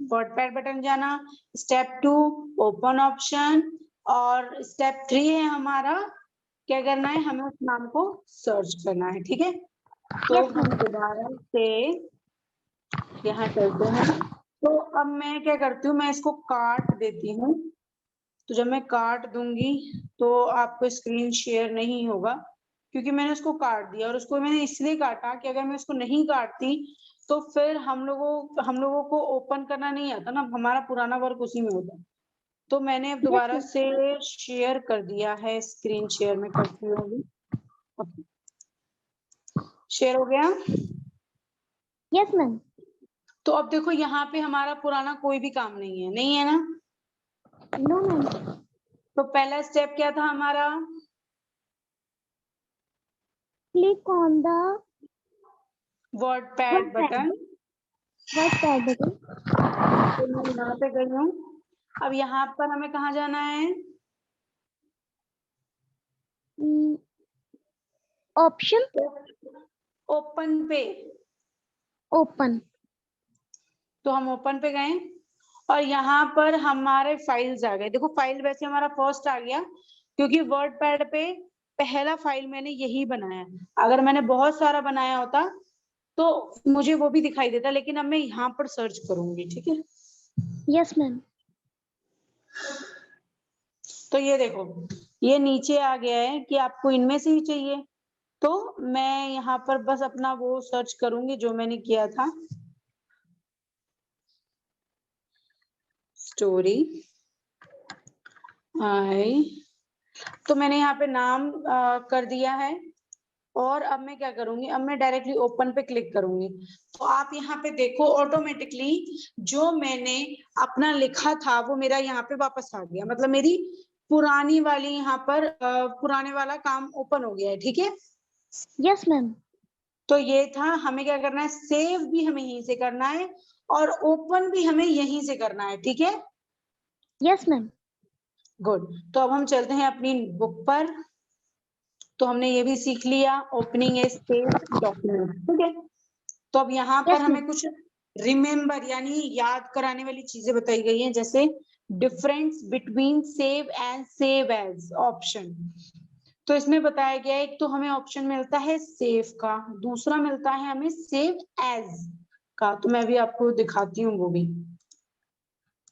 वर्डपैड बटन जाना, स्टेप 2 ओपन ऑप्शन, और स्टेप 3 है हमारा क्या करना है, हमें उस नाम को सर्च करना है, ठीक है। तो Yes, हम ma'am. दोबारा से यहाँ चलते हैं। तो अब मैं क्या करती हूँ, मैं इसको काट देती हूँ। तो जब मैं काट दूंगी तो आपको स्क्रीन शेयर नहीं होगा, क्योंकि मैंने उसको काट दिया, और उसको मैंने इसलिए काटा कि अगर मैं उसको नहीं काटती तो फिर हम लोगों को ओपन करना नहीं आता ना, हमारा पुराना वर्क उसी में होता। तो मैंने अब Yes, दोबारा ma'am. से शेयर कर दिया है, स्क्रीन शेयर में करती हूँ अभी। शेयर हो गया। Yes, ma'am. तो अब देखो यहाँ पे हमारा पुराना कोई भी काम नहीं है, नहीं है ना। No, ma'am. तो पहला स्टेप क्या था हमारा, Click on the WordPad button. WordPad button. तो मैं यहाँ पे गई हूँ। अब यहाँ पर हमें कहाँ जाना है, Option ओपन पे। open. तो हम ओपन पे गए, और यहाँ पर हमारे फाइल्स आ गए। देखो फाइल वैसे हमारा फर्स्ट आ गया, क्योंकि वर्डपैड पे पहला फाइल मैंने यही बनाया। अगर मैंने बहुत सारा बनाया होता तो मुझे वो भी दिखाई देता, लेकिन अब मैं यहाँ पर सर्च करूंगी, ठीक है। Yes, ma'am. तो ये देखो, ये नीचे आ गया है कि आपको इनमें से ही चाहिए, तो मैं यहाँ पर बस अपना वो सर्च करूंगी जो मैंने किया था, स्टोरी आई। तो मैंने यहाँ पे नाम कर दिया है, और अब मैं क्या करूंगी, अब मैं डायरेक्टली ओपन पे क्लिक करूंगी। तो आप यहाँ पे देखो ऑटोमेटिकली जो मैंने अपना लिखा था वो मेरा यहाँ पे वापस आ गया, मतलब मेरी पुरानी वाली यहाँ पर पुराने वाला काम ओपन हो गया है, ठीक है। Yes, ma'am. तो ये था, हमें क्या करना है, सेव भी हमें यहीं से करना है और ओपन भी हमें यहीं से करना है, ठीक है। Yes, ma'am. गुड। तो अब हम चलते हैं अपनी बुक पर। तो हमने ये भी सीख लिया, ओपनिंग ए सेव्ड डॉक्यूमेंट, ठीक है। तो अब यहाँ पर Yes, हमें ma'am. कुछ रिमेम्बर यानी याद कराने वाली चीजें बताई गई हैं, जैसे difference between save and save as option. तो इसमें बताया गया है, एक तो हमें ऑप्शन मिलता है सेव का, दूसरा मिलता है हमें सेव एज का। तो मैं भी आपको दिखाती हूँ वो भी।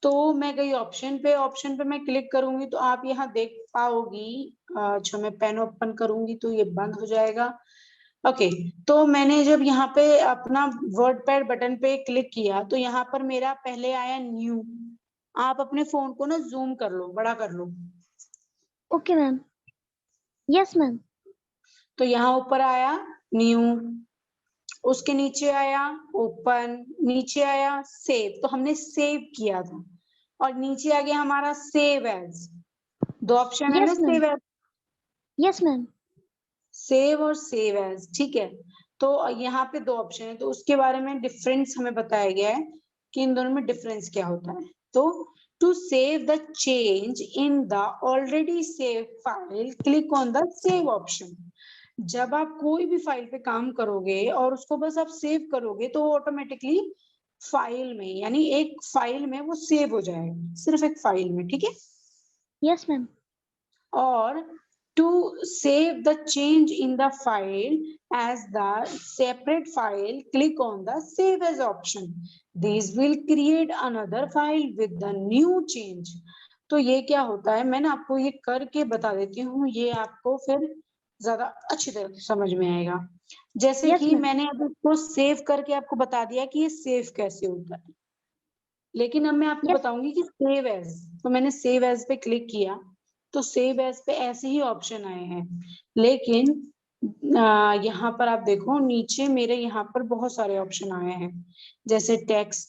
तो मैं गई ऑप्शन पे, ऑप्शन पे मैं क्लिक करूंगी तो आप यहाँ देख पाओगी, अच्छा मैं पेन ओपन करूंगी तो ये बंद हो जाएगा। ओके, तो मैंने जब यहाँ पे अपना वर्डपैड बटन पे क्लिक किया तो यहाँ पर मेरा पहले आया न्यू। आप अपने फोन को ना जूम कर लो, बड़ा कर लो। Okay, ma'am. Yes, ma'am. तो यहाँ ऊपर आया न्यू, उसके नीचे आया ओपन, नीचे आया सेव, तो हमने सेव किया था, और नीचे आ गया हमारा सेव एज। दो ऑप्शन है ना, Yes, ma'am. Save as, Yes, ma'am. Save और सेव एज, ठीक है। तो यहाँ पे दो ऑप्शन है, तो उसके बारे में डिफरेंस हमें बताया गया है कि इन दोनों में डिफरेंस क्या होता है। तो to save the change in the already save file click on the save option. जब आप कोई भी फाइल पे काम करोगे और उसको बस आप सेव करोगे तो ऑटोमेटिकली फाइल में यानी एक फाइल में वो सेव हो जाएगा, सिर्फ एक फाइल में, ठीक है। Yes, ma'am. और To save the change in the file as the separate file, click on the Save as option. This will create another file with the new change. तो ये क्या होता है, मैं ना आपको ये करके बता देती हूँ, ये आपको फिर ज्यादा अच्छी तरह से समझ में आएगा। जैसे Yes, कि ma'am. मैंने अब इसको सेव करके आपको बता दिया कि ये सेव कैसे होता है, लेकिन अब मैं आपको Yes. बताऊंगी कि सेव एज। तो मैंने सेव एज पे क्लिक किया तो सेव एज पे ऐसे ही ऑप्शन आए हैं, लेकिन यहाँ पर आप देखो नीचे मेरे यहाँ पर बहुत सारे ऑप्शन आए हैं, जैसे टेक्स्ट,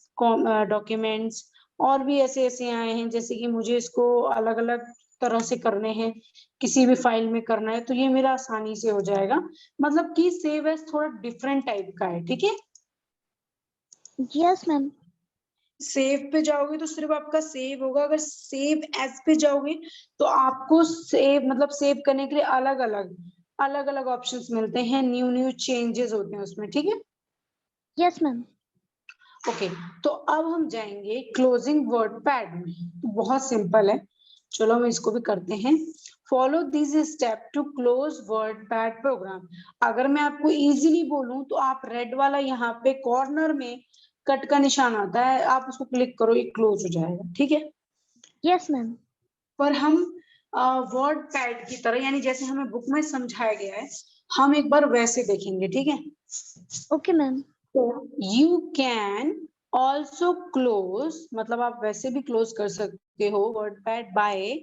डॉक्यूमेंट्स, और भी ऐसे ऐसे आए हैं, जैसे कि मुझे इसको अलग अलग तरह से करने हैं, किसी भी फाइल में करना है तो ये मेरा आसानी से हो जाएगा। मतलब कि सेव एज थोड़ा डिफरेंट टाइप का है, ठीक है। Yes, ma'am. सेव पे जाओगे तो सिर्फ आपका सेव होगा, अगर सेव एज पे जाओगे तो आपको सेव मतलब सेव करने के लिए अलग अलग ऑप्शंस मिलते हैं, न्यू न्यू चेंजेस होते हैं उसमें, ठीक है। Yes, ma'am. ओके, तो अब हम जाएंगे क्लोजिंग वर्ड पैड में। तो बहुत सिंपल है, चलो हम इसको भी करते हैं। Follow this step to close WordPad program. अगर मैं आपको इजीली बोलूं तो आप रेड वाला यहाँ पे कॉर्नर में कट का निशान आता है, आप उसको क्लिक करो, ये क्लोज हो जाएगा, ठीक है। Yes, ma'am. पर हम वर्ड पैड की तरह, यानी जैसे हमें बुक में समझाया गया है, हम एक बार वैसे देखेंगे, ठीक है। Okay, ma'am. You can also close, मतलब आप वैसे भी क्लोज कर सकते हो word pad by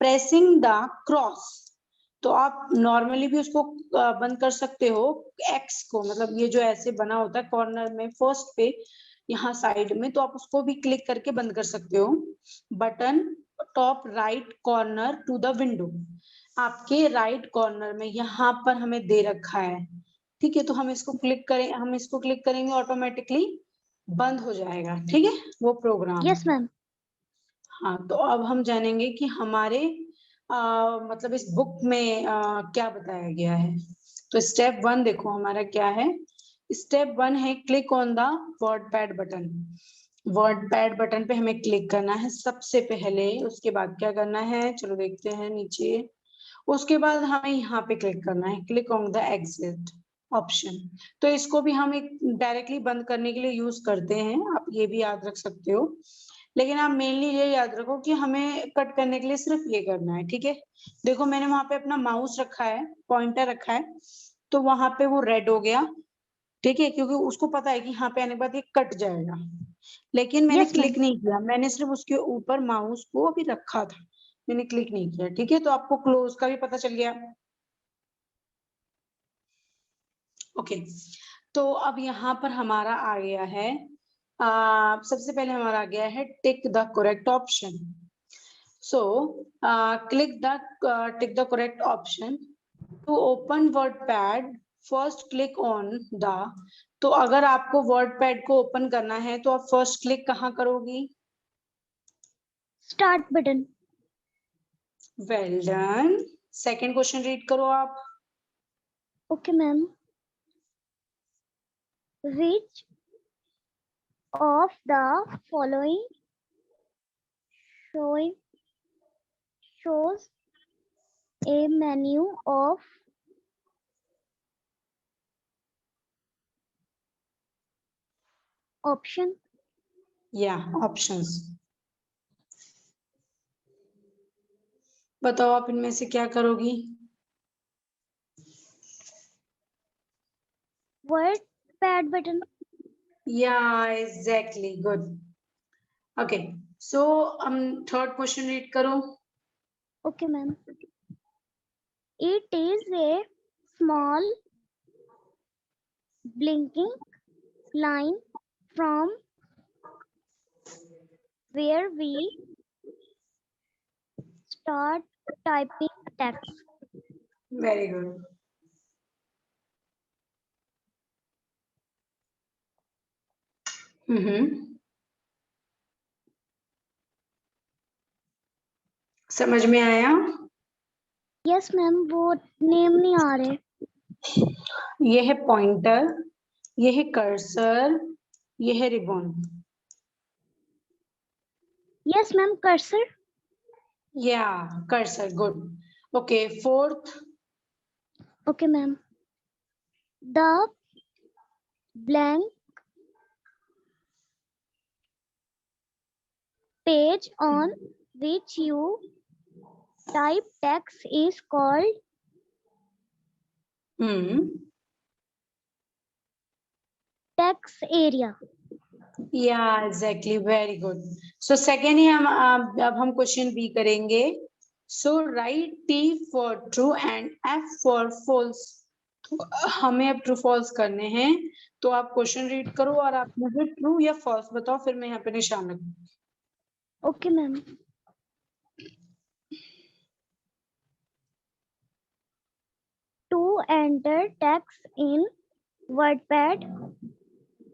pressing the cross. तो आप नॉर्मली भी उसको बंद कर सकते हो, एक्स को, मतलब ये जो ऐसे बना होता है कॉर्नर में फर्स्ट पे यहाँ साइड में, तो आप उसको भी क्लिक करके बंद कर सकते हो। Button top right corner to the window, आपके राइट कॉर्नर में यहाँ पर हमें दे रखा है, ठीक है। तो हम इसको क्लिक करें, हम इसको क्लिक करेंगे ऑटोमेटिकली बंद हो जाएगा, ठीक है वो प्रोग्राम। Yes, ma'am. हाँ, तो अब हम जानेंगे कि हमारे मतलब इस बुक में क्या बताया गया है। तो स्टेप 1 देखो हमारा क्या है। स्टेप 1 है click on the word pad button. Word pad button पे हमें क्लिक करना है सबसे पहले, उसके बाद क्या करना है चलो देखते हैं नीचे। उसके बाद हमें यहाँ पे क्लिक करना है, click on the exit option. तो इसको भी हम एक डायरेक्टली बंद करने के लिए यूज करते हैं, आप ये भी याद रख सकते हो, लेकिन आप मेनली ये याद रखो कि हमें कट करने के लिए सिर्फ ये करना है, ठीक है। देखो मैंने वहां पे अपना माउस रखा है, पॉइंटर रखा है, तो वहां पे वो रेड हो गया, ठीक है, क्योंकि उसको पता है कि यहाँ पे आने के बाद ये कट जाएगा, लेकिन मैंने Yes, ma'am. क्लिक नहीं किया, मैंने सिर्फ उसके ऊपर माउस को अभी रखा था, मैंने क्लिक नहीं किया, ठीक है। तो आपको क्लोज का भी पता चल गया। ओके, तो अब यहाँ पर हमारा आ गया है सबसे पहले हमारा आ गया है tick the correct option. So click the tick the correct option to open WordPad, first click on the. तो अगर आपको वर्ड पैड को ओपन करना है तो आप फर्स्ट क्लिक कहाँ करोगी? Start button. Well done. Second question read करो आप। Okay, ma'am. Which of the following shows a menu of option? या ऑप्शंस बताओ, आप इनमें से क्या करोगी? Word pad button. Yeah, exactly. Good. Okay. So, third question read करो. Okay, ma'am. It is a small blinking line from where we start typing text. Very good. समझ में आया? Yes, ma'am. वो नेम नहीं आ रहे. ये है पॉइंटर, ये है कर्सर, ये है रिबन। Yes, ma'am. Cursor. या cursor, good. Okay, fourth. Okay, ma'am. The blank page on which you type text is called text area. Yeah, exactly. Very good. So second ही हम अब हम क्वेश्चन बी करेंगे. So write T for true and F for false. तो हमें अब true false करने हैं. तो आप क्वेश्चन रीड करो और आप मुझे ट्रू या फॉल्स बताओ, फिर मैं यहाँ पे निशान रखूंगी. Okay, ma'am. To enter text in WordPad,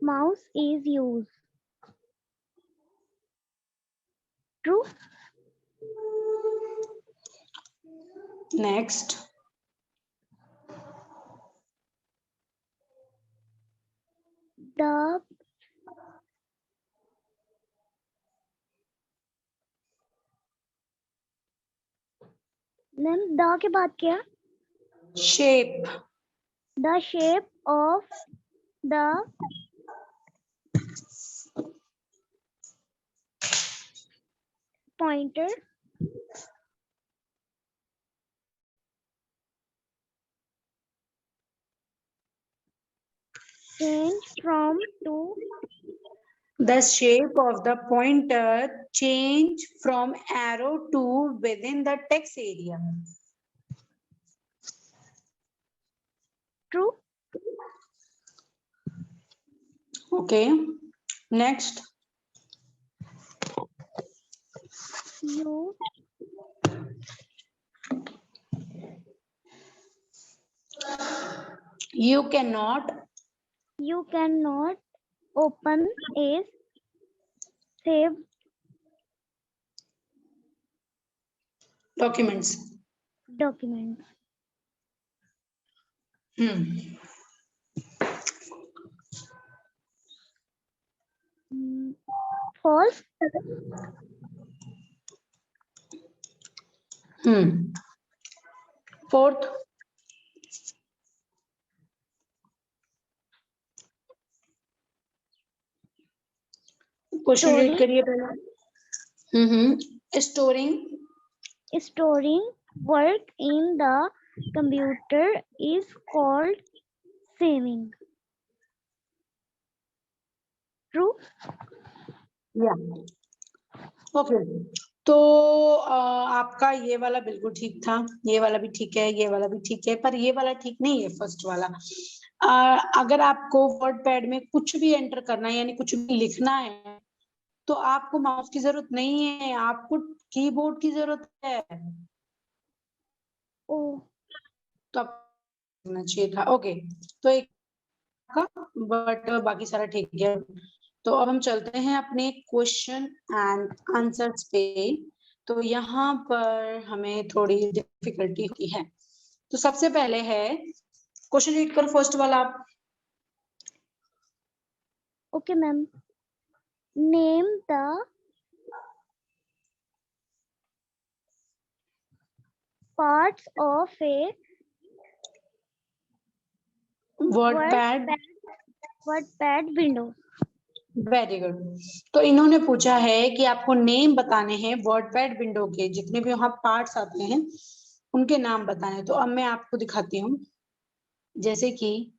mouse is used. True. Next. The ma'am, the के बाद क्या? Shape. The shape of the pointer change from to The shape of the pointer change from arrow to within the text area. true. Okay. Next. You cannot open a saved documents. document. False. Fourth. Question read करिए पहले. Storing work in the computer is called saving. True. Yeah. Okay. तो आपका ये वाला बिल्कुल ठीक था, ये वाला भी ठीक है, ये वाला भी ठीक है, पर ये वाला ठीक नहीं है फर्स्ट वाला. अगर आपको वर्ड पैड में कुछ भी एंटर करना है यानी कुछ भी लिखना है तो आपको माउस की जरूरत नहीं है, आपको कीबोर्ड की जरूरत है. तो आपको चाहिए था. ओके. तो एक का बट बाकी सारा ठीक है. तो अब हम चलते हैं अपने क्वेश्चन एंड आंसर्स पे. तो यहाँ पर हमें थोड़ी डिफिकल्टी होती है. तो सबसे पहले है क्वेश्चन रीड करो फर्स्ट वाला आप. Okay ma'am. Name the parts of A WordPad window. Very good. तो इन्होंने पूछा है कि आपको नेम बताने हैं वर्डपैड विंडो के, जितने भी वहां पार्ट्स आते हैं उनके नाम बताने हैं. तो अब मैं आपको दिखाती हूँ. जैसे कि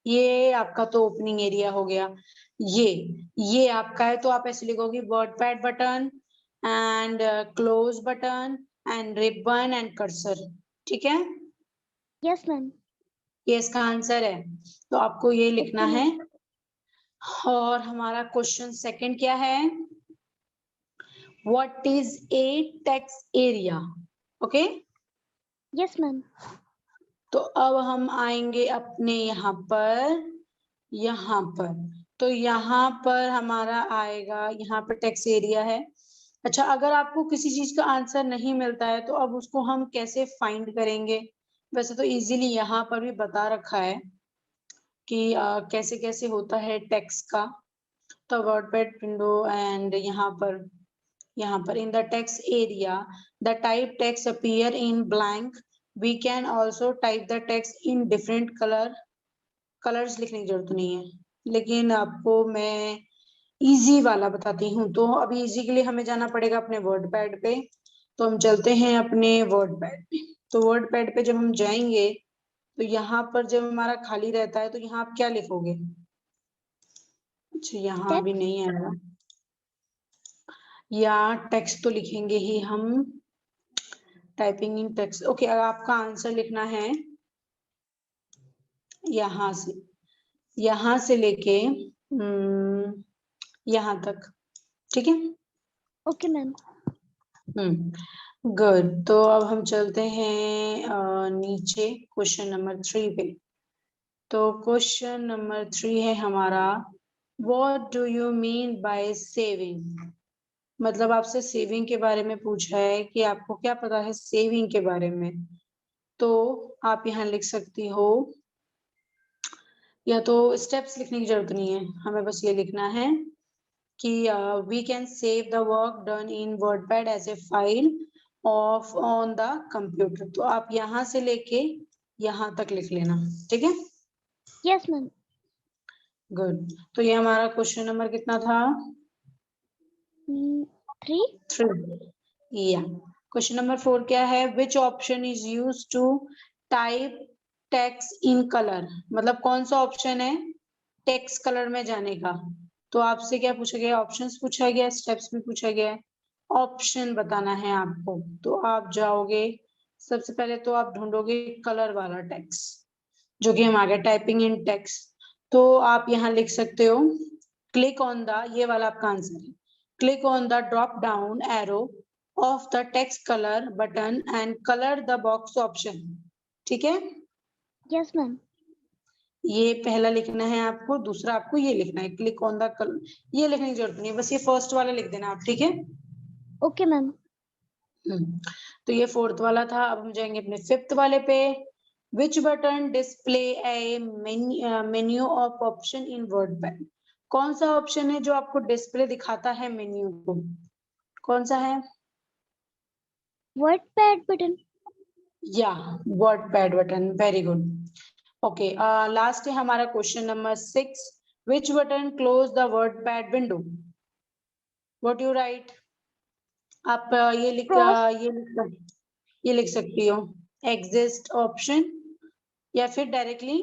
ये आपका तो ओपनिंग एरिया हो गया. ये आपका है तो आप ऐसे लिखोगे WordPad button and close button and ribbon and cursor. ठीक है. Yes ma'am. ये इसका आंसर है. तो आपको ये लिखना है. और हमारा क्वेश्चन सेकंड क्या है? What is a text area? Okay. Yes ma'am. तो अब हम आएंगे अपने यहाँ पर. तो यहाँ पर हमारा आएगा, यहाँ पर टेक्स्ट एरिया है. अच्छा, अगर आपको किसी चीज का आंसर नहीं मिलता है तो अब उसको हम कैसे फाइंड करेंगे? वैसे तो इजीली यहाँ पर भी बता रखा है कि कैसे कैसे होता है टेक्स्ट का. तो वर्डपैड विंडो एंड यहाँ पर यहाँ पर in the text area the type text appear in blank, we can also type the text in different colours लिखने की जरूरत नहीं है, लेकिन आपको मैं इजी वाला बताती हूँ। तो अभी इजी के लिए हमें जाना पड़ेगा अपने वर्ड पैड पे, तो हम चलते हैं अपने वर्ड पैड पे। तो वर्ड पैड पे जब हम जाएंगे तो यहाँ पर जब हमारा खाली रहता है तो यहाँ आप क्या लिखोगे? अच्छा यहाँ भी टेक्स्ट। नहीं आएगा, या टेक्स्ट तो लिखेंगे ही हम, टाइपिंग इन टेक्स्ट। ओके, अगर आपका आंसर लिखना है यहाँ से लेके यहाँ तक, ठीक है? Okay ma'am. गुड। तो अब हम चलते हैं नीचे क्वेश्चन नंबर 3 पे। तो क्वेश्चन नंबर 3 है हमारा, what do you mean by saving? मतलब आपसे सेविंग के बारे में पूछा है कि आपको क्या पता है सेविंग के बारे में। तो आप यहाँ लिख सकती हो, या तो स्टेप्स लिखने की जरूरत नहीं है, हमें बस ये लिखना है कि we can save the work done in WordPad as a file of on the computer. तो आप यहाँ से लेके यहाँ तक लिख लेना, ठीक है? Yes ma'am. गुड। तो ये हमारा क्वेश्चन नंबर कितना था? 3। या क्वेश्चन नंबर 4 क्या है? Which option is use to type text in colour? मतलब कौन सा ऑप्शन है टेक्स्ट कलर में जाने का? तो आपसे क्या पूछा गया? ऑप्शंस पूछा गया, स्टेप्स भी पूछा गया है, ऑप्शन बताना है आपको। तो आप जाओगे, सबसे पहले तो आप ढूंढोगे कलर वाला टेक्स्ट, जो कि हम आ गए टाइपिंग इन टेक्स्ट। तो आप यहाँ लिख सकते हो, क्लिक ऑन द, ये वाला आपका आंसर है, click on the drop down arrow of the text colour button and colour the box option, ठीक है? Yes ma'am. ये पहला लिखना है आपको, दूसरा आपको ये लिखना है क्लिक ऑन द कलर, ये लिखने की जरूरत नहीं है, बस ये फर्स्ट वाला लिख देना आप, ठीक है? Okay ma'am. तो ये 4th वाला था। अब हम जाएंगे अपने 5th वाले पे। Which button display a menu of option in WordPad? कौन सा ऑप्शन है जो आपको डिस्प्ले दिखाता है मेन्यू को? कौन सा है? WordPad button. या WordPad button, very good. Okay, last है हमारा question number 6। Which button close the WordPad window? What you write? आप क्रॉस। ये लिख सकती हो, एग्जिस्ट ऑप्शन, या फिर डायरेक्टली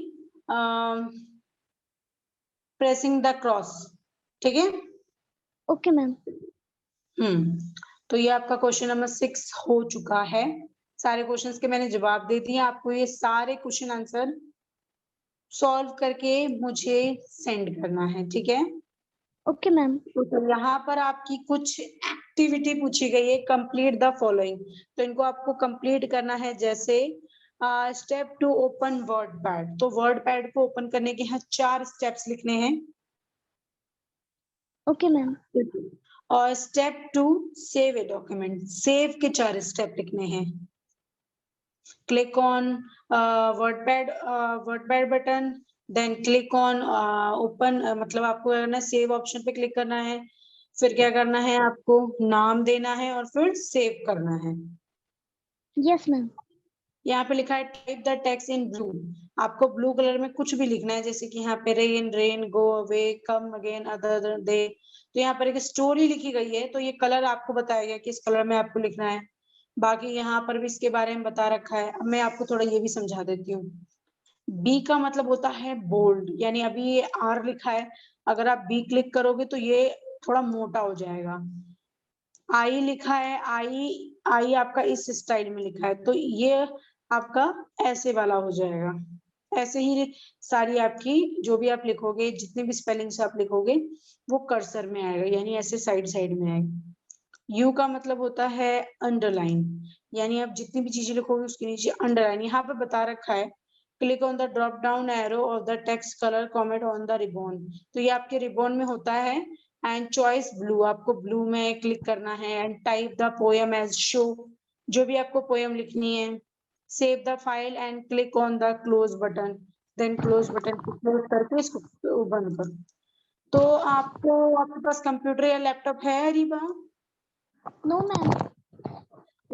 प्रेसिंग द क्रॉस, ठीक है? Okay ma'am. तो ये आपका क्वेश्चन नंबर 6 हो चुका है। सारे क्वेश्चंस के मैंने जवाब दे दिए, आपको ये सारे क्वेश्चन आंसर सॉल्व करके मुझे सेंड करना है, ठीक है? Okay ma'am. तो यहाँ पर आपकी कुछ एक्टिविटी पूछी गई है, कंप्लीट द फॉलोइंग। तो इनको आपको कंप्लीट करना है, जैसे step to open WordPad. तो वर्ड पैड को ओपन करने के यहाँ 4 स्टेप्स लिखने हैं। Okay ma'am. और step to save a document, save के 4 स्टेप लिखने हैं। Click on WordPad button, then click on open, मतलब आपको करना सेव ऑप्शन पे क्लिक करना है, फिर क्या करना है, आपको नाम देना है और फिर सेव करना है। Yes ma'am. यहाँ पे लिखा है type the text in blue, आपको ब्लू कलर में कुछ भी लिखना है, जैसे कि यहाँ पे rain go away come again other day. तो यहाँ पर एक स्टोरी लिखी गई है, तो ये कलर आपको बताया गया किस कलर में आपको लिखना है। बाकी यहाँ पर भी इसके बारे में बता रखा है। अब मैं आपको थोड़ा ये भी समझा देती हूँ। बी का मतलब होता है बोल्ड, यानी अभी ये आर लिखा है, अगर आप बी क्लिक करोगे तो ये थोड़ा मोटा हो जाएगा। आई लिखा है, आई आपका इस स्टाइल में लिखा है, तो ये आपका ऐसे वाला हो जाएगा। ऐसे ही सारी आपकी जो भी आप लिखोगे, जितने भी स्पेलिंग से आप लिखोगे वो कर्सर में आएगा, यानी ऐसे साइड साइड में आएगा। यू का मतलब होता है अंडरलाइन, यानी आप जितनी भी चीजें लिखोगे उसके नीचे अंडरलाइन। यहाँ पे बता रखा है click on the drop down arrow of the text colour comment on the ribbon, तो ये आपके रिबॉन में होता है। एंड चॉइस ब्लू, आपको ब्लू में क्लिक करना है। And type the poem as show, जो भी आपको पोएम लिखनी है। Save the file and click on the close button, then close button को क्लोज करके इसको बंद करो। तो आपको, आपके पास कंप्यूटर या लैपटॉप है रिबा? No ma'am.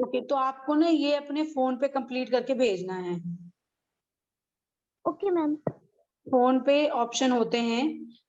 ओके, तो आपको ना ये अपने फोन पे कंप्लीट करके भेजना है। Okay ma'am. फोन पे ऑप्शन होते हैं,